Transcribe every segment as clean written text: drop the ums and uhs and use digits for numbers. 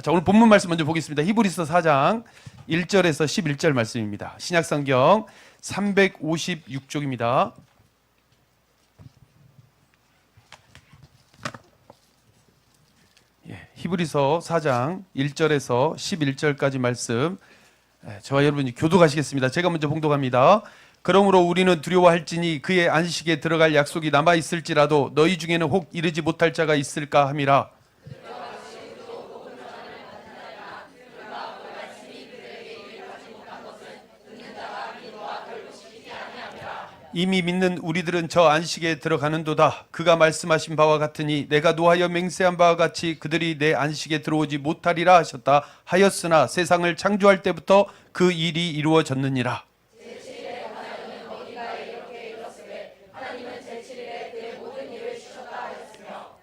자, 오늘 본문 말씀 먼저 보겠습니다. 히브리서 4장 1절에서 11절 말씀입니다. 신약성경 356쪽입니다. 히브리서 4장 1절에서 11절까지 말씀, 저와 여러분이 교독하시겠습니다. 제가 먼저 봉독합니다. 그러므로 우리는 두려워할지니 그의 안식에 들어갈 약속이 남아있을지라도 너희 중에는 혹 이르지 못할 자가 있을까 함이라. 이미 믿는 우리들은 저 안식에 들어가는도다. 그가 말씀하신 바와 같으니 내가 노하여 맹세한 바와 같이 그들이 내 안식에 들어오지 못하리라 하셨다 하였으나 세상을 창조할 때부터 그 일이 이루어졌느니라.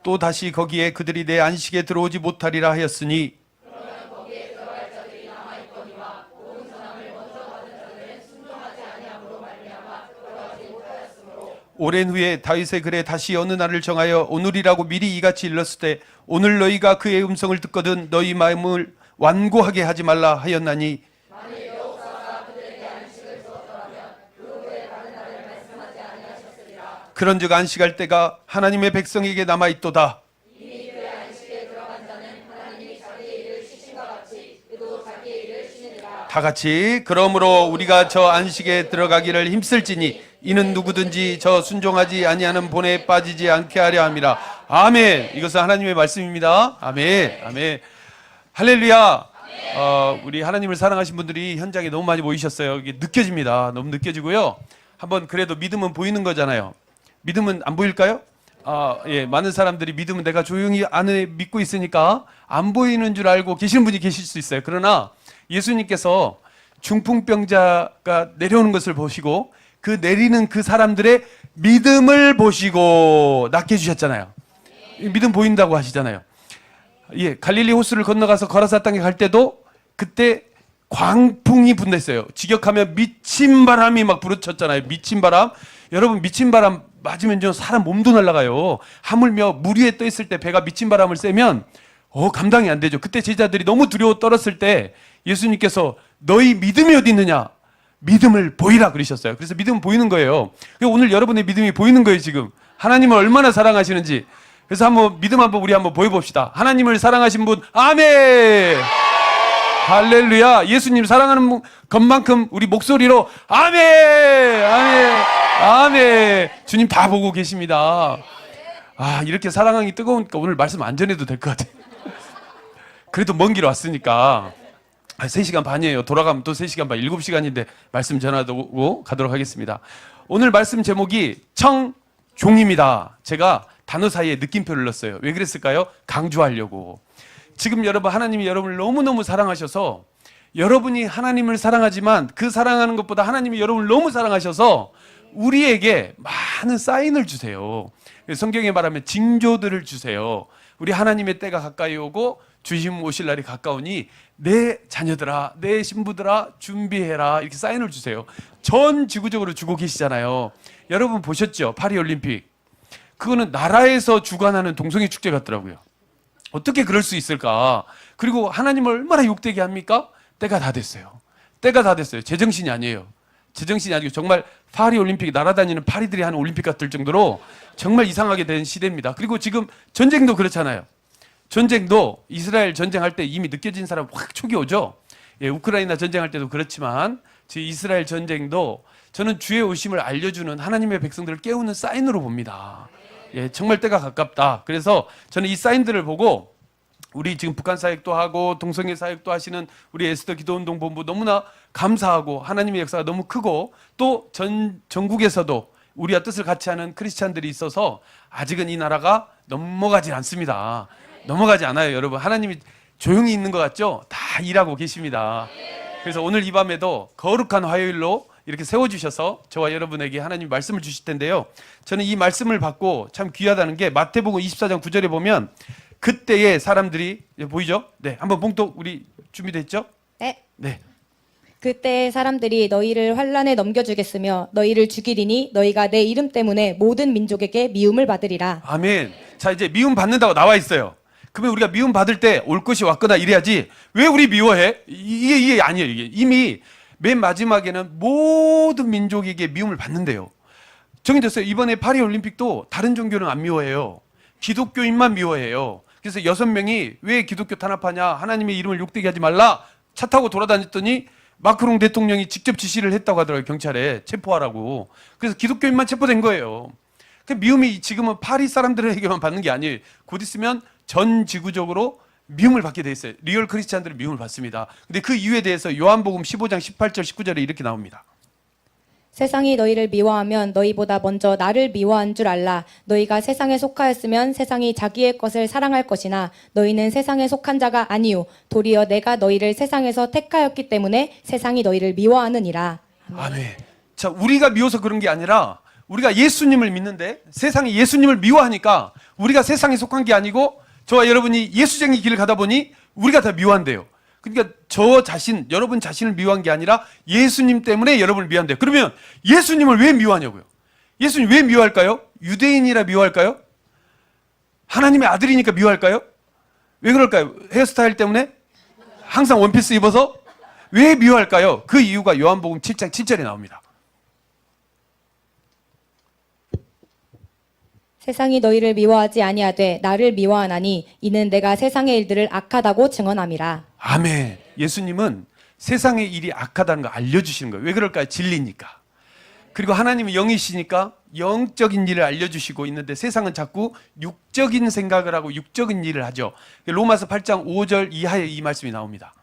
또 다시 거기에 그들이 내 안식에 들어오지 못하리라 하였으니 오랜 후에 다윗의 글에 다시 어느 날을 정하여 오늘이라고 미리 이같이 일렀을 때 오늘 너희가 그의 음성을 듣거든 너희 마음을 완고하게 하지 말라 하였나니 그런즉 안식할 때가 하나님의 백성에게 남아있도다. 다 같이 그러므로 우리가 저 안식에 들어가기를 힘쓸지니 이는 누구든지 저 순종하지 아니하는 본에 빠지지 않게 하려 함이라. 아멘. 이것은 하나님의 말씀입니다. 아멘. 아멘. 할렐루야. 우리 하나님을 사랑하신 분들이 현장에 너무 많이 모이셨어요. 이게 느껴집니다. 너무 느껴지고요. 한번 그래도 믿음은 보이는 거잖아요. 믿음은 안 보일까요? 예, 많은 사람들이 믿음은 내가 조용히 안에 믿고 있으니까 안 보이는 줄 알고 계시는 분이 계실 수 있어요. 그러나 예수님께서 중풍병자가 내려오는 것을 보시고 그 내리는 그 사람들의 믿음을 보시고 낫게 해주셨잖아요. 믿음 보인다고 하시잖아요. 예, 갈릴리 호수를 건너가서 거라사 땅에 갈 때도 그때 광풍이 분댔어요. 직역하면 미친 바람이 막 부르쳤잖아요. 미친 바람. 여러분 미친 바람 맞으면요 사람 몸도 날아가요. 하물며 물 위에 떠 있을 때 배가 미친 바람을 쐬면 감당이 안 되죠. 그때 제자들이 너무 두려워 떨었을 때 예수님께서 너희 믿음이 어디 있느냐? 믿음을 보이라 그러셨어요. 그래서 믿음은 보이는 거예요. 오늘 여러분의 믿음이 보이는 거예요. 지금 하나님을 얼마나 사랑하시는지. 그래서 한번 믿음 우리 한번 보여봅시다. 하나님을 사랑하신 분 아멘. 할렐루야. 예수님 사랑하는 것만큼 우리 목소리로 아멘. 아멘. 아멘. 주님 다 보고 계십니다. 이렇게 사랑하기 뜨거우니까 오늘 말씀 안 전해도 될 것 같아요. 그래도 먼 길 왔으니까 3시간 반이에요. 돌아가면 또 3시간 반, 7시간인데 말씀 전하고 가도록 하겠습니다. 오늘 말씀 제목이 청종입니다. 제가 단어 사이에 느낌표를 넣었어요. 왜 그랬을까요? 강조하려고. 지금 여러분 하나님이 여러분을 너무너무 사랑하셔서 여러분이 하나님을 사랑하지만 그 사랑하는 것보다 하나님이 여러분을 너무 사랑하셔서 우리에게 많은 사인을 주세요. 성경에 말하면 징조들을 주세요. 우리 하나님의 때가 가까이 오고 주님 오실 날이 가까우니 내 자녀들아, 내 신부들아 준비해라 이렇게 사인을 주세요. 전 지구적으로 주고 계시잖아요. 여러분 보셨죠? 파리올림픽. 그거는 나라에서 주관하는 동성애 축제 같더라고요. 어떻게 그럴 수 있을까? 그리고 하나님을 얼마나 욕되게 합니까? 때가 다 됐어요. 때가 다 됐어요. 제정신이 아니에요. 제정신이 아니고 정말 파리올림픽 날아다니는 파리들이 하는 올림픽 같을 정도로 정말 이상하게 된 시대입니다. 그리고 지금 전쟁도 그렇잖아요. 전쟁도 이스라엘 전쟁할 때 이미 느껴진 사람 확 촉이 오죠. 예, 우크라이나 전쟁할 때도 그렇지만 이스라엘 전쟁도 저는 주의 오심을 알려주는 하나님의 백성들을 깨우는 사인으로 봅니다. 예, 정말 때가 가깝다. 그래서 저는 이 사인들을 보고 우리 지금 북한 사역도 하고 동성애 사역도 하시는 우리 에스더 기도운동 본부 너무나 감사하고 하나님의 역사가 너무 크고 또 전국에서도 우리와 뜻을 같이 하는 크리스찬들이 있어서 아직은 이 나라가 넘어가지 않습니다. 넘어가지 않아요, 여러분. 하나님이 조용히 있는 것 같죠? 다 일하고 계십니다. 그래서 오늘 이 밤에도 거룩한 화요일로 이렇게 세워주셔서 저와 여러분에게 하나님 말씀을 주실 텐데요. 저는 이 말씀을 받고 참 귀하다는 게 마태복음 24장 9절에 보면 그때의 사람들이 보이죠? 네, 한번 봉독 우리 준비됐죠? 네. 네. 그때 사람들이 너희를 환란에 넘겨주겠으며 너희를 죽이리니 너희가 내 이름 때문에 모든 민족에게 미움을 받으리라. 아멘. 자, 이제 미움 받는다고 나와 있어요. 그러면 우리가 미움 받을 때 올 것이 왔거나 이래야지 왜 우리 미워해? 이게 아니에요. 이게 이미 맨 마지막에는 모든 민족에게 미움을 받는데요. 정해졌어요. 이번에 파리 올림픽도 다른 종교는 안 미워해요. 기독교인만 미워해요. 그래서 6명이 왜 기독교 탄압하냐, 하나님의 이름을 욕되게 하지 말라, 차 타고 돌아다녔더니 마크롱 대통령이 직접 지시를 했다고 하더라고요. 경찰에 체포하라고. 그래서 기독교인만 체포된 거예요. 그 미움이 지금은 파리 사람들에게만 받는 게 아니에요. 곧 있으면 전 지구적으로 미움을 받게 돼 있어요. 리얼 크리스찬들은 미움을 받습니다. 근데 그 이유에 대해서 요한복음 15장 18절 19절에 이렇게 나옵니다. 세상이 너희를 미워하면 너희보다 먼저 나를 미워한 줄 알라. 너희가 세상에 속하였으면 세상이 자기의 것을 사랑할 것이나 너희는 세상에 속한 자가 아니요 도리어 내가 너희를 세상에서 택하였기 때문에 세상이 너희를 미워하느니라. 아멘. 자, 우리가 미워서 그런 게 아니라 우리가 예수님을 믿는데 세상이 예수님을 미워하니까 우리가 세상에 속한 게 아니고 저와 여러분이 예수쟁이 길을 가다 보니 우리가 다 미워한대요. 그러니까 저 자신, 여러분 자신을 미워한 게 아니라 예수님 때문에 여러분을 미워한대요. 그러면 예수님을 왜 미워하냐고요? 예수님 왜 미워할까요? 유대인이라 미워할까요? 하나님의 아들이니까 미워할까요? 왜 그럴까요? 헤어스타일 때문에? 항상 원피스 입어서? 왜 미워할까요? 그 이유가 요한복음 7장 7절에 나옵니다. 세상이 너희를 미워하지 아니하되 나를 미워하나니 이는 내가 세상의 일들을 악하다고 증언함이라. 아멘. 예수님은 세상의 일이 악하다는 거 알려주시는 거예요. 왜 그럴까요? 진리니까. 그리고 하나님은 영이시니까 영적인 일을 알려주시고 있는데 세상은 자꾸 육적인 생각을 하고 육적인 일을 하죠. 로마서 8장 5절 이하에 이 말씀이 나옵니다.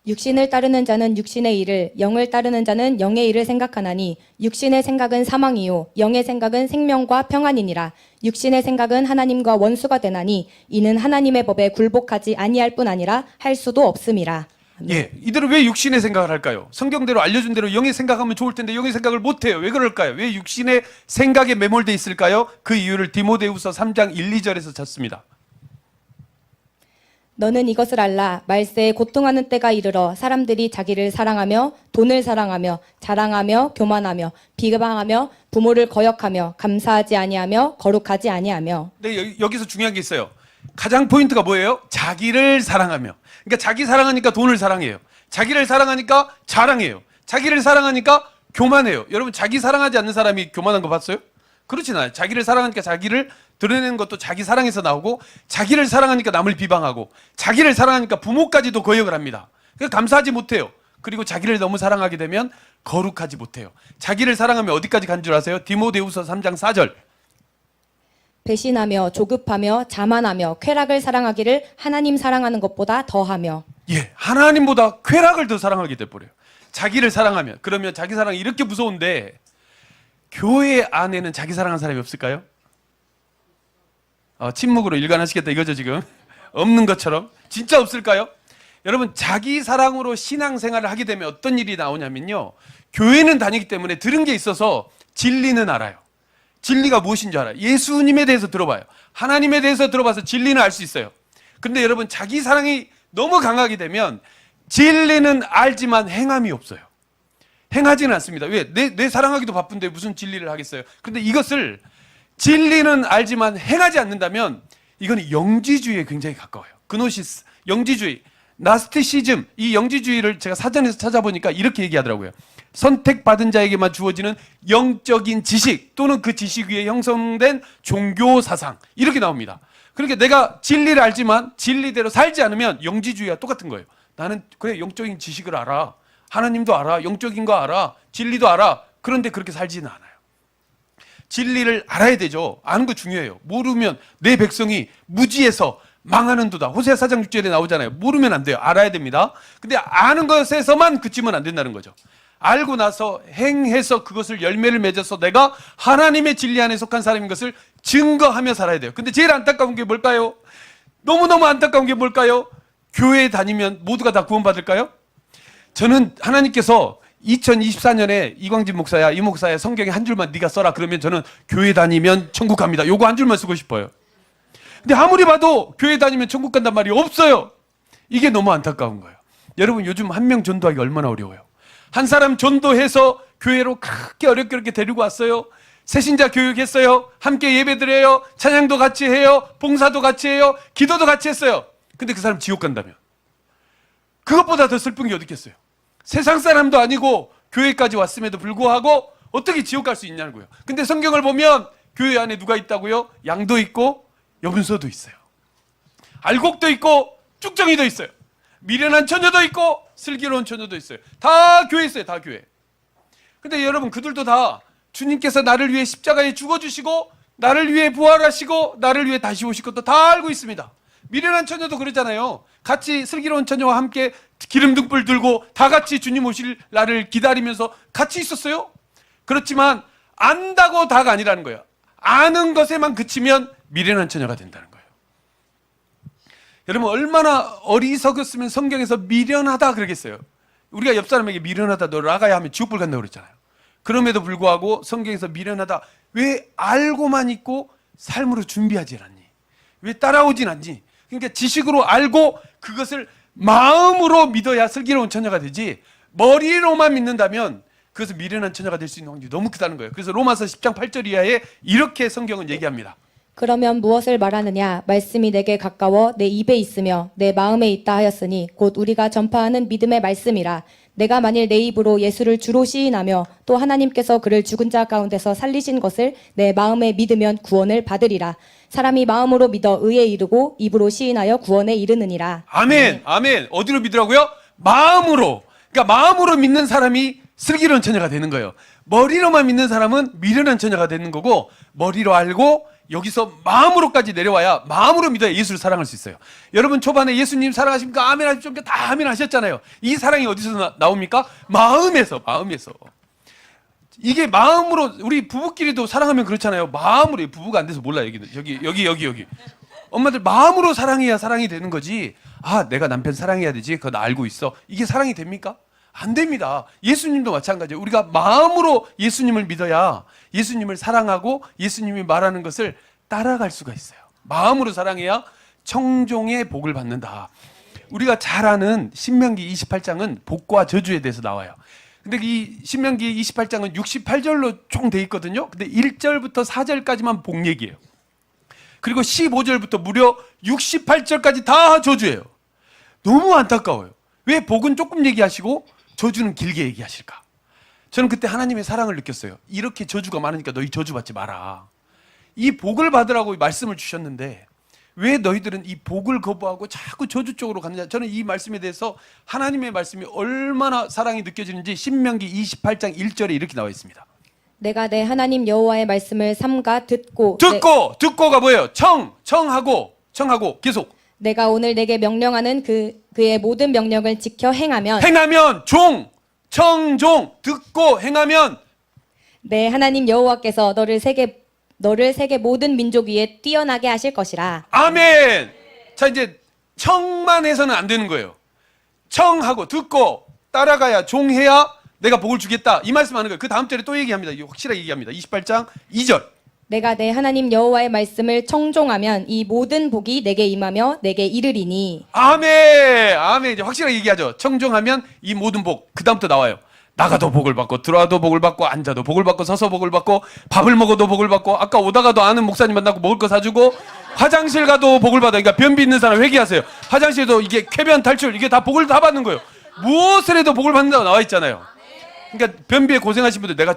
육신을 따르는 자는 육신의 일을, 영을 따르는 자는 영의 일을 생각하나니 육신의 생각은 사망이요 영의 생각은 생명과 평안이니라. 육신의 생각은 하나님과 원수가 되나니 이는 하나님의 법에 굴복하지 아니할 뿐 아니라 할 수도 없음이라. 예, 이대로 왜 육신의 생각을 할까요? 성경대로 알려준 대로 영의 생각하면 좋을 텐데 영의 생각을 못해요. 왜 그럴까요? 왜 육신의 생각에 매몰돼 있을까요? 그 이유를 디모데후서 3장 1, 2절에서 찾습니다. 너는 이것을 알라. 말세에 고통하는 때가 이르러 사람들이 자기를 사랑하며 돈을 사랑하며 자랑하며 교만하며 비방하며 부모를 거역하며 감사하지 아니하며 거룩하지 아니하며. 근데 여기서 중요한 게 있어요. 가장 포인트가 뭐예요? 자기를 사랑하며. 그러니까 자기 사랑하니까 돈을 사랑해요. 자기를 사랑하니까 자랑해요. 자기를 사랑하니까 교만해요. 여러분 자기 사랑하지 않는 사람이 교만한 거 봤어요? 그렇진 않아요. 자기를 사랑하니까 자기를 드러내는 것도 자기 사랑에서 나오고 자기를 사랑하니까 남을 비방하고 자기를 사랑하니까 부모까지도 거역을 합니다. 그러니까 감사하지 못해요. 그리고 자기를 너무 사랑하게 되면 거룩하지 못해요. 자기를 사랑하면 어디까지 간 줄 아세요? 디모데후서 3장 4절. 배신하며 조급하며 자만하며 쾌락을 사랑하기를 하나님 사랑하는 것보다 더하며. 예, 하나님보다 쾌락을 더 사랑하게 돼버려요. 자기를 사랑하면. 그러면 자기 사랑이 이렇게 무서운데 교회 안에는 자기 사랑하는 사람이 없을까요? 침묵으로 일관하시겠다 이거죠 지금? 없는 것처럼? 진짜 없을까요? 여러분 자기 사랑으로 신앙생활을 하게 되면 어떤 일이 나오냐면요, 교회는 다니기 때문에 들은 게 있어서 진리는 알아요. 진리가 무엇인 줄 알아요. 예수님에 대해서 들어봐요. 하나님에 대해서 들어봐서 진리는 알 수 있어요. 근데 여러분 자기 사랑이 너무 강하게 되면 진리는 알지만 행함이 없어요. 행하지는 않습니다. 왜? 내 사랑하기도 바쁜데 무슨 진리를 하겠어요. 그런데 이것을 진리는 알지만 행하지 않는다면 이건 영지주의에 굉장히 가까워요. 그노시스, 영지주의, 나스티시즘, 이 영지주의를 제가 사전에서 찾아보니까 이렇게 얘기하더라고요. 선택받은 자에게만 주어지는 영적인 지식 또는 그 지식 위에 형성된 종교 사상, 이렇게 나옵니다. 그러니까 내가 진리를 알지만 진리대로 살지 않으면 영지주의와 똑같은 거예요. 나는 그래 영적인 지식을 알아, 하나님도 알아, 영적인 거 알아, 진리도 알아. 그런데 그렇게 살지는 않아요. 진리를 알아야 되죠. 아는 거 중요해요. 모르면 내 백성이 무지해서 망하는도다. 호세아 4장 6절에 나오잖아요. 모르면 안 돼요. 알아야 됩니다. 근데 아는 것에서만 그치면 안 된다는 거죠. 알고 나서 행해서 그것을 열매를 맺어서 내가 하나님의 진리 안에 속한 사람인 것을 증거하며 살아야 돼요. 근데 제일 안타까운 게 뭘까요? 너무너무 안타까운 게 뭘까요? 교회에 다니면 모두가 다 구원받을까요? 저는 하나님께서 2024년에 이광진 목사야, 이 목사야, 성경에 한 줄만 네가 써라 그러면 저는 교회 다니면 천국 갑니다. 요거 한 줄만 쓰고 싶어요. 근데 아무리 봐도 교회 다니면 천국 간단 말이 없어요. 이게 너무 안타까운 거예요. 여러분 요즘 한 명 전도하기 얼마나 어려워요. 한 사람 전도해서 교회로 그렇게 어렵게 데리고 왔어요. 새신자 교육했어요. 함께 예배드려요. 찬양도 같이 해요. 봉사도 같이 해요. 기도도 같이 했어요. 근데 그 사람 지옥 간다면 그것보다 더 슬픈 게 어디 있겠어요? 세상 사람도 아니고 교회까지 왔음에도 불구하고 어떻게 지옥 갈 수 있냐는 거예요. 근데 성경을 보면 교회 안에 누가 있다고요? 양도 있고 염소도 있어요. 알곡도 있고 쭉정이도 있어요. 미련한 처녀도 있고 슬기로운 처녀도 있어요. 다 교회에 있어요. 다 교회. 근데 여러분 그들도 다 주님께서 나를 위해 십자가에 죽어주시고 나를 위해 부활하시고 나를 위해 다시 오실 것도 다 알고 있습니다. 미련한 처녀도 그러잖아요. 같이 슬기로운 처녀와 함께 기름 등불 들고 다 같이 주님 오실 날을 기다리면서 같이 있었어요. 그렇지만 안다고 다가 아니라는 거예요. 아는 것에만 그치면 미련한 처녀가 된다는 거예요. 여러분 얼마나 어리석었으면 성경에서 미련하다 그러겠어요. 우리가 옆 사람에게 미련하다 너 나가야 하면 지옥불 간다고 그랬잖아요. 그럼에도 불구하고 성경에서 미련하다 왜 알고만 있고 삶으로 준비하지 않니? 왜 따라오진 않니? 그러니까 지식으로 알고 그것을 마음으로 믿어야 슬기로운 처녀가 되지 머리로만 믿는다면 그것은 미련한 처녀가 될 수 있는 확률이 너무 크다는 거예요. 그래서 로마서 10장 8절 이하에 이렇게 성경은 얘기합니다. 그러면 무엇을 말하느냐? 말씀이 내게 가까워 내 입에 있으며 내 마음에 있다 하였으니 곧 우리가 전파하는 믿음의 말씀이라. 내가 만일 내 입으로 예수를 주로 시인하며 또 하나님께서 그를 죽은 자 가운데서 살리신 것을 내 마음에 믿으면 구원을 받으리라. 사람이 마음으로 믿어 의에 이르고 입으로 시인하여 구원에 이르느니라. 아멘. 아멘. 어디로 믿으라고요? 마음으로. 그러니까 마음으로 믿는 사람이 슬기로운 처녀가 되는 거예요. 머리로만 믿는 사람은 미련한 처녀가 되는 거고 머리로 알고 여기서 마음으로까지 내려와야 마음으로 믿어야 예수를 사랑할 수 있어요. 여러분 초반에 예수님 사랑하십니까? 아멘 하십시오. 다 아멘 하셨잖아요. 이 사랑이 어디서 나옵니까? 마음에서. 이게 마음으로 우리 부부끼리도 사랑하면 그렇잖아요. 마음으로 부부가 안 돼서 몰라 여기. 엄마들 마음으로 사랑해야 사랑이 되는 거지. 아 내가 남편 사랑해야 되지. 그거 나 알고 있어. 이게 사랑이 됩니까? 안 됩니다. 예수님도 마찬가지예요. 우리가 마음으로 예수님을 믿어야 예수님을 사랑하고 예수님이 말하는 것을 따라갈 수가 있어요. 마음으로 사랑해야 청종의 복을 받는다. 우리가 잘 아는 신명기 28장은 복과 저주에 대해서 나와요. 근데 이 신명기 28장은 68절로 총 돼 있거든요. 근데 1절부터 4절까지만 복 얘기예요. 그리고 15절부터 무려 68절까지 다 저주예요. 너무 안타까워요. 왜 복은 조금 얘기하시고 저주는 길게 얘기하실까? 저는 그때 하나님의 사랑을 느꼈어요. 이렇게 저주가 많으니까 너희 저주받지 마라. 이 복을 받으라고 말씀을 주셨는데 왜 너희들은 이 복을 거부하고 자꾸 저주 쪽으로 가느냐? 저는 이 말씀에 대해서 하나님의 말씀이 얼마나 사랑이 느껴지는지 신명기 28장 1절에 이렇게 나와 있습니다. 내가 내 하나님 여호와의 말씀을 삼가 듣고가 뭐예요? 청하고 계속 내가 오늘 내게 명령하는 그의 모든 명령을 지켜 행하면 청종 듣고 행하면 내 하나님 여호와께서 너를 세계 모든 민족 위에 뛰어나게 하실 것이라. 아멘. 자 이제 청만 해서는 안 되는 거예요. 청하고 듣고 따라가야 종해야 내가 복을 주겠다 이 말씀하는 거예요. 그 다음 절에 또 얘기합니다. 확실하게 얘기합니다. 28장 2절. 내가 내 하나님 여호와의 말씀을 청종하면 이 모든 복이 내게 임하며 내게 이르리니. 아멘. 이제 확실하게 얘기하죠. 청종하면 이 모든 복. 그 다음부터 나와요. 나가도 복을 받고 들어와도 복을 받고 앉아도 복을 받고 서서 복을 받고 밥을 먹어도 복을 받고 아까 오다가도 아는 목사님 만나고 먹을 거 사주고 화장실 가도 복을 받아. 그러니까 변비 있는 사람 회개하세요. 화장실에도 이게 쾌변 탈출 이게 다 복을 다 받는 거예요. 무엇을 해도 복을 받는다고 나와 있잖아요. 그러니까 변비에 고생하신 분들 내가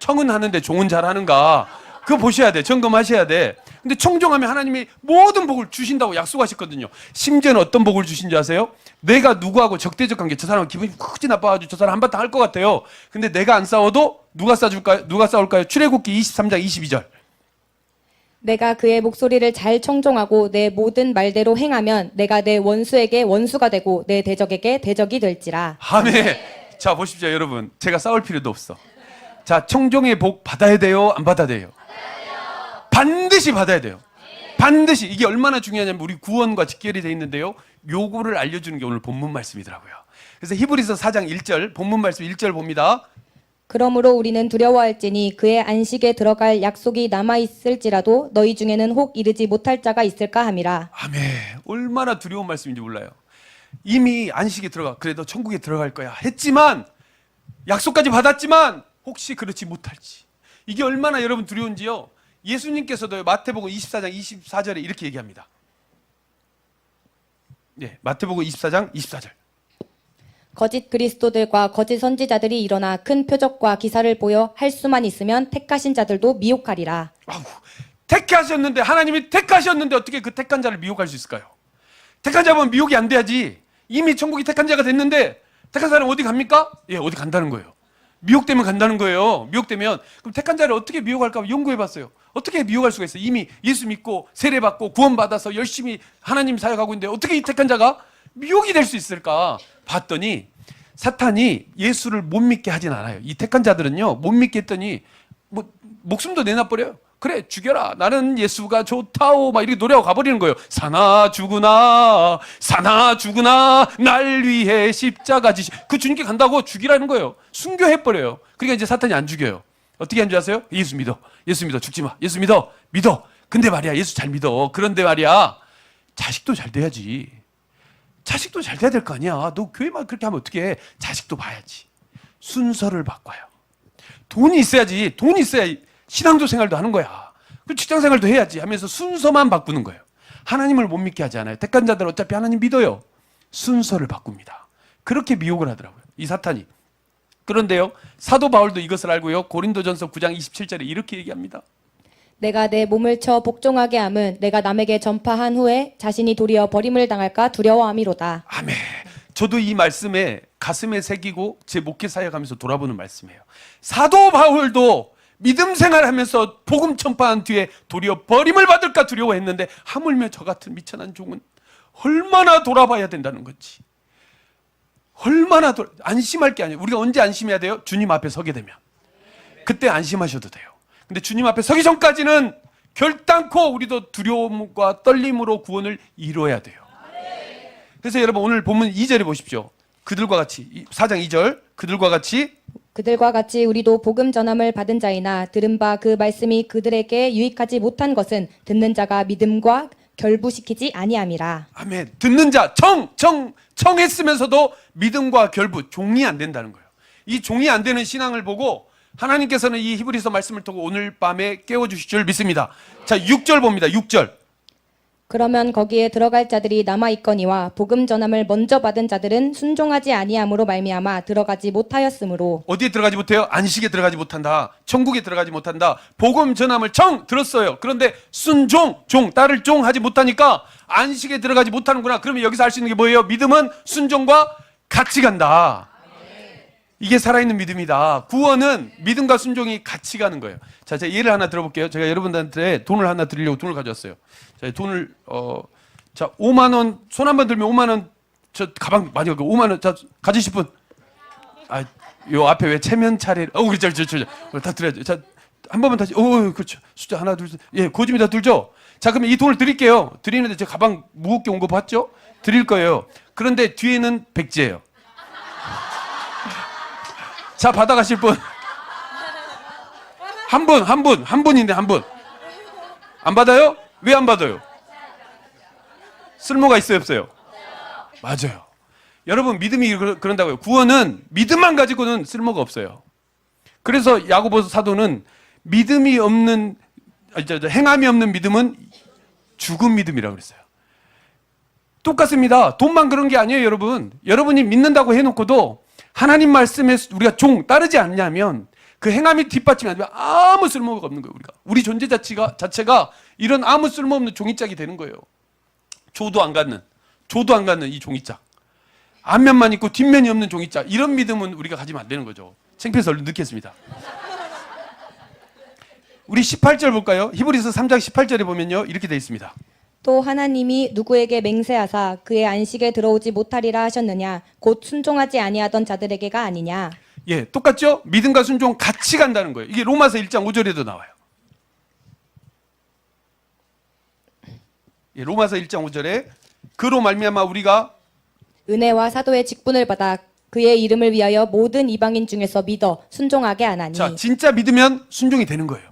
청은 하는데 종은 잘하는가 그거 보셔야 돼. 점검하셔야 돼. 근데 청종하면 하나님이 모든 복을 주신다고 약속하셨거든요. 심지어는 어떤 복을 주신지 아세요? 내가 누구하고 적대적 관계, 저 사람은 기분이 크게 나빠가지고 저 사람 한바탕 할 것 같아요. 근데 내가 안 싸워도 누가 싸울까요? 출애굽기 23장 22절. 내가 그의 목소리를 잘 청종하고 내 모든 말대로 행하면 내가 내 원수에게 원수가 되고 내 대적에게 대적이 될지라. 아멘. 자 보십시오 여러분. 제가 싸울 필요도 없어. 자 청종의 복 받아야 돼요? 안 받아야 돼요? 반드시 받아야 돼요. 반드시. 이게 얼마나 중요하냐면 우리 구원과 직결이 되어 있는데요. 요거를 알려주는 게 오늘 본문 말씀이더라고요. 그래서 히브리서 4장 1절 본문 말씀 1절 봅니다. 그러므로 우리는 두려워할지니 그의 안식에 들어갈 약속이 남아있을지라도 너희 중에는 혹 이르지 못할 자가 있을까 함이라. 아멘. 얼마나 두려운 말씀인지 몰라요. 이미 안식에 들어가 그래도 천국에 들어갈 거야 했지만 약속까지 받았지만 혹시 그렇지 못할지 이게 얼마나 여러분 두려운지요. 예수님께서도 마태복음 24장 24절에 이렇게 얘기합니다. 네, 마태복음 24장 24절. 거짓 그리스도들과 거짓 선지자들이 일어나 큰 표적과 기사를 보여 할 수만 있으면 택하신 자들도 미혹하리라. 아우, 택하셨는데, 하나님이 택하셨는데 어떻게 그 택한 자를 미혹할 수 있을까요? 택한 자면 미혹이 안 돼야지. 이미 천국이 택한 자가 됐는데 택한 사람 어디 갑니까? 예, 어디 간다는 거예요. 미혹되면 간다는 거예요. 미혹되면. 그럼 택한 자를 어떻게 미혹할까 연구해봤어요. 어떻게 미혹할 수가 있어요? 이미 예수 믿고 세례받고 구원받아서 열심히 하나님 사역하고 있는데 어떻게 이 택한 자가 미혹이 될 수 있을까 봤더니 사탄이 예수를 못 믿게 하진 않아요. 이 택한 자들은요, 못 믿게 했더니 뭐 목숨도 내놔버려요. 그래, 죽여라. 나는 예수가 좋다오. 막 이렇게 노래하고 가버리는 거예요. 사나 죽으나, 사나 죽으나, 날 위해 십자가 지시. 그 주님께 간다고 죽이라는 거예요. 순교해버려요. 그러니까 이제 사탄이 안 죽여요. 어떻게 하는 줄 아세요? 예수 믿어. 예수 믿어. 죽지 마. 예수 믿어. 믿어. 근데 말이야, 예수 잘 믿어. 그런데 말이야, 자식도 잘 돼야지. 자식도 잘 돼야 될 거 아니야. 너 교회만 그렇게 하면 어떡해. 자식도 봐야지. 순서를 바꿔요. 돈이 있어야지. 돈이 있어야 신앙도 생활도 하는 거야. 그 직장 생활도 해야지 하면서 순서만 바꾸는 거예요. 하나님을 못 믿게 하지 않아요. 택한 자들 어차피 하나님 믿어요. 순서를 바꿉니다. 그렇게 미혹을 하더라고요. 이 사탄이. 그런데요, 사도 바울도 이것을 알고요. 고린도전서 9장 27절에 이렇게 얘기합니다. 내가 내 몸을 쳐 복종하게 함은 내가 남에게 전파한 후에 자신이 도리어 버림을 당할까 두려워함이로다. 아멘. 저도 이 말씀에 가슴에 새기고 제 목회 사역하면서 돌아보는 말씀이에요. 사도 바울도 믿음 생활하면서 복음 전파한 뒤에 도리어 버림을 받을까 두려워했는데 하물며 저 같은 미천한 종은 얼마나 돌아봐야 된다는 건지. 얼마나 안심할 게 아니에요. 우리가 언제 안심해야 돼요? 주님 앞에 서게 되면. 그때 안심하셔도 돼요. 근데 주님 앞에 서기 전까지는 결단코 우리도 두려움과 떨림으로 구원을 이뤄야 돼요. 그래서 여러분 오늘 본문 2절에 보십시오. 그들과 같이 4장 2절 그들과 같이 우리도 복음 전함을 받은 자이나 들은 바 그 말씀이 그들에게 유익하지 못한 것은 듣는 자가 믿음과 결부시키지 아니함이라. 아멘. 듣는 자 청했으면서도 믿음과 결부 종이 안 된다는 거예요. 이 종이 안 되는 신앙을 보고 하나님께서는 이 히브리서 말씀을 통해 오늘 밤에 깨워주실 줄 믿습니다. 자, 6절 봅니다. 6절. 그러면 거기에 들어갈 자들이 남아 있거니와 복음 전함을 먼저 받은 자들은 순종하지 아니함으로 말미암아 들어가지 못하였으므로. 어디에 들어가지 못해요? 안식에 들어가지 못한다. 천국에 들어가지 못한다. 복음 전함을 들었어요. 그런데 순종, 따를 하지 못하니까 안식에 들어가지 못하는구나. 그러면 여기서 알 수 있는 게 뭐예요? 믿음은 순종과 같이 간다. 이게 살아있는 믿음이다. 구원은 믿음과 순종이 같이 가는 거예요. 자, 제가 예를 하나 들어볼게요. 제가 여러분들한테 돈을 하나 드리려고 돈을 가져왔어요. 자, 돈을, 5만원, 손 한 번 들면 5만원, 저 가방 많이 갖고 5만원, 자, 가지실 분. 아, 요 앞에 왜 체면 차례, 그렇죠, 다 드려야죠. 자, 한 번만 다시, 그렇죠. 숫자 하나, 둘, 셋. 예, 고집이 다 들죠? 자, 그러면 이 돈을 드릴게요. 드리는데 제 가방 무겁게 온 거 봤죠? 드릴 거예요. 그런데 뒤에는 백지예요. 자, 받아가실 분. 한 분인데 한 분. 안 받아요? 왜 안 받아요? 쓸모가 있어요, 없어요? 맞아요. 여러분, 믿음이 그런다고요. 구원은 믿음만 가지고는 쓸모가 없어요. 그래서 야고보서 사도는 믿음이 없는, 행함이 없는 믿음은 죽은 믿음이라고 그랬어요. 똑같습니다. 돈만 그런 게 아니에요, 여러분. 여러분이 믿는다고 해놓고도 하나님 말씀에 우리가 따르지 않냐면 그 행함이 뒷받침이 안 되면 아무 쓸모가 없는 거예요. 우리 존재 자체가 이런 아무 쓸모없는 종이짝이 되는 거예요. 조도 안 갖는 이 종이짝. 앞면만 있고 뒷면이 없는 종이짝. 이런 믿음은 우리가 가지면 안 되는 거죠. 창피해서 얼른 넣겠습니다. 우리 18절 볼까요? 히브리서 3장 18절에 보면요, 이렇게 되어 있습니다. 또 하나님이 누구에게 맹세하사 그의 안식에 들어오지 못하리라 하셨느냐 곧 순종하지 아니하던 자들에게가 아니냐. 예, 똑같죠? 믿음과 순종 같이 간다는 거예요. 이게 로마서 1장 5절에도 나와요. 예, 로마서 1장 5절에 그로 말미암아 우리가 은혜와 사도의 직분을 받아 그의 이름을 위하여 모든 이방인 중에서 믿어 순종하게 하나니. 자, 진짜 믿으면 순종이 되는 거예요.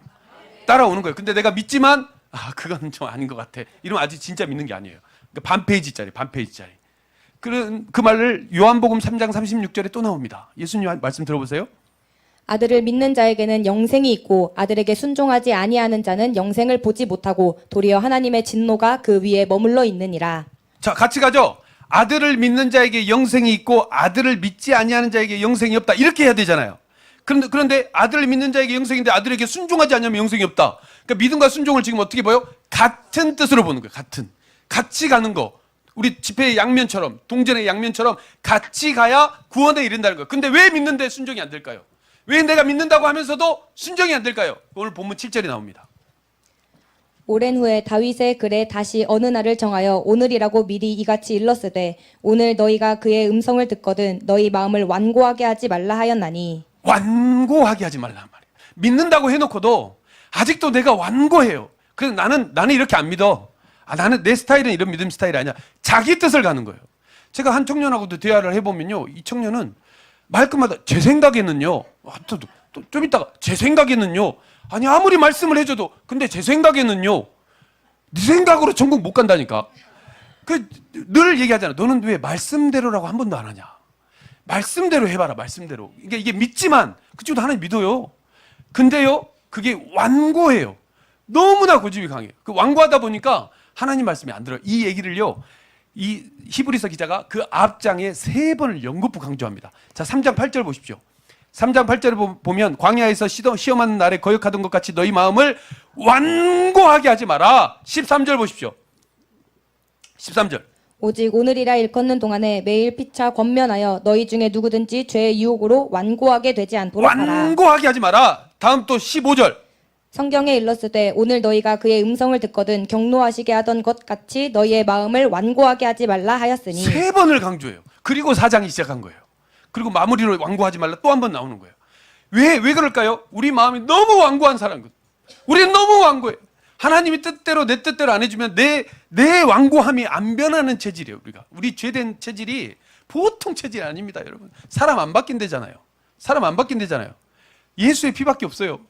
따라오는 거예요. 근데 내가 믿지만 그건 좀 아닌 것 같아. 이러면 아직 진짜 믿는 게 아니에요. 그러니까 반 페이지짜리. 그 말을 요한복음 3장 36절에 또 나옵니다. 예수님 말씀 들어보세요. 아들을 믿는 자에게는 영생이 있고 아들에게 순종하지 아니하는 자는 영생을 보지 못하고 도리어 하나님의 진노가 그 위에 머물러 있느니라. 자, 같이 가죠. 아들을 믿는 자에게 영생이 있고 아들을 믿지 아니하는 자에게 영생이 없다. 이렇게 해야 되잖아요. 그런데 아들을 믿는 자에게 영생인데 아들에게 순종하지 않으면 영생이 없다. 그러니까 믿음과 순종을 지금 어떻게 보여? 같은 뜻으로 보는 거예요. 같이 가는 거. 우리 집회의 양면처럼, 동전의 양면처럼 같이 가야 구원에 이른다는 거예요. 근데 왜 믿는데 순종이 안 될까요? 왜 내가 믿는다고 하면서도 순종이 안 될까요? 오늘 본문 7절에 나옵니다. 오랜 후에 다윗의 글에 다시 어느 날을 정하여 오늘이라고 미리 이같이 일렀으되 오늘 너희가 그의 음성을 듣거든 너희 마음을 완고하게 하지 말라 하였나니. 완고하게 하지 말란 말이에요. 믿는다고 해놓고도 아직도 내가 완고해요. 그래서 나는 이렇게 안 믿어. 나는 내 스타일은 이런 믿음 스타일이 아니야. 자기 뜻을 가는 거예요. 제가 한 청년하고도 대화를 해보면요, 이 청년은 말끝마다 제 생각에는요, 좀 있다가 제 생각에는요, 아니 아무리 말씀을 해줘도 근데 제 생각에는요, 네 생각으로 전국 못 간다니까. 늘 얘기하잖아. 너는 왜 말씀대로라고 한 번도 안 하냐. 말씀대로 해봐라. 말씀대로. 이게 믿지만 그쪽도 하나님 믿어요. 근데요, 그게 완고해요. 너무나 고집이 강해요. 완고하다 보니까 하나님 말씀이 안 들어요. 이 얘기를요, 이 히브리서 기자가 그 앞장에 3번을 연거푸 강조합니다. 자, 3장 8절 보십시오. 3장 8절을 보면 광야에서 시험하는 날에 거역하던 것 같이 너희 마음을 완고하게 하지 마라. 13절 보십시오. 13절. 오직 오늘이라 일컫는 동안에 매일 피차 권면하여 너희 중에 누구든지 죄의 유혹으로 완고하게 되지 않도록 하라. 완고하게 하지 마라. 다음 또 15절. 성경에 일렀으되 오늘 너희가 그의 음성을 듣거든 경노하시게 하던 것 같이 너희의 마음을 완고하게 하지 말라 하였으니. 3번을 강조해요. 그리고 4장이 시작한 거예요. 그리고 마무리로 완고하지 말라 또 한 번 나오는 거예요. 왜 그럴까요? 우리 마음이 너무 완고한 사람이거든. 우리는 너무 완고해. 하나님이 뜻대로 내 뜻대로 안 해주면 내 완고함이 안 변하는 체질이에요. 우리 죄된 체질이 보통 체질이 아닙니다, 여러분. 사람 안 바뀐대잖아요. 사람 안 바뀐대잖아요. 예수의 피밖에 없어요.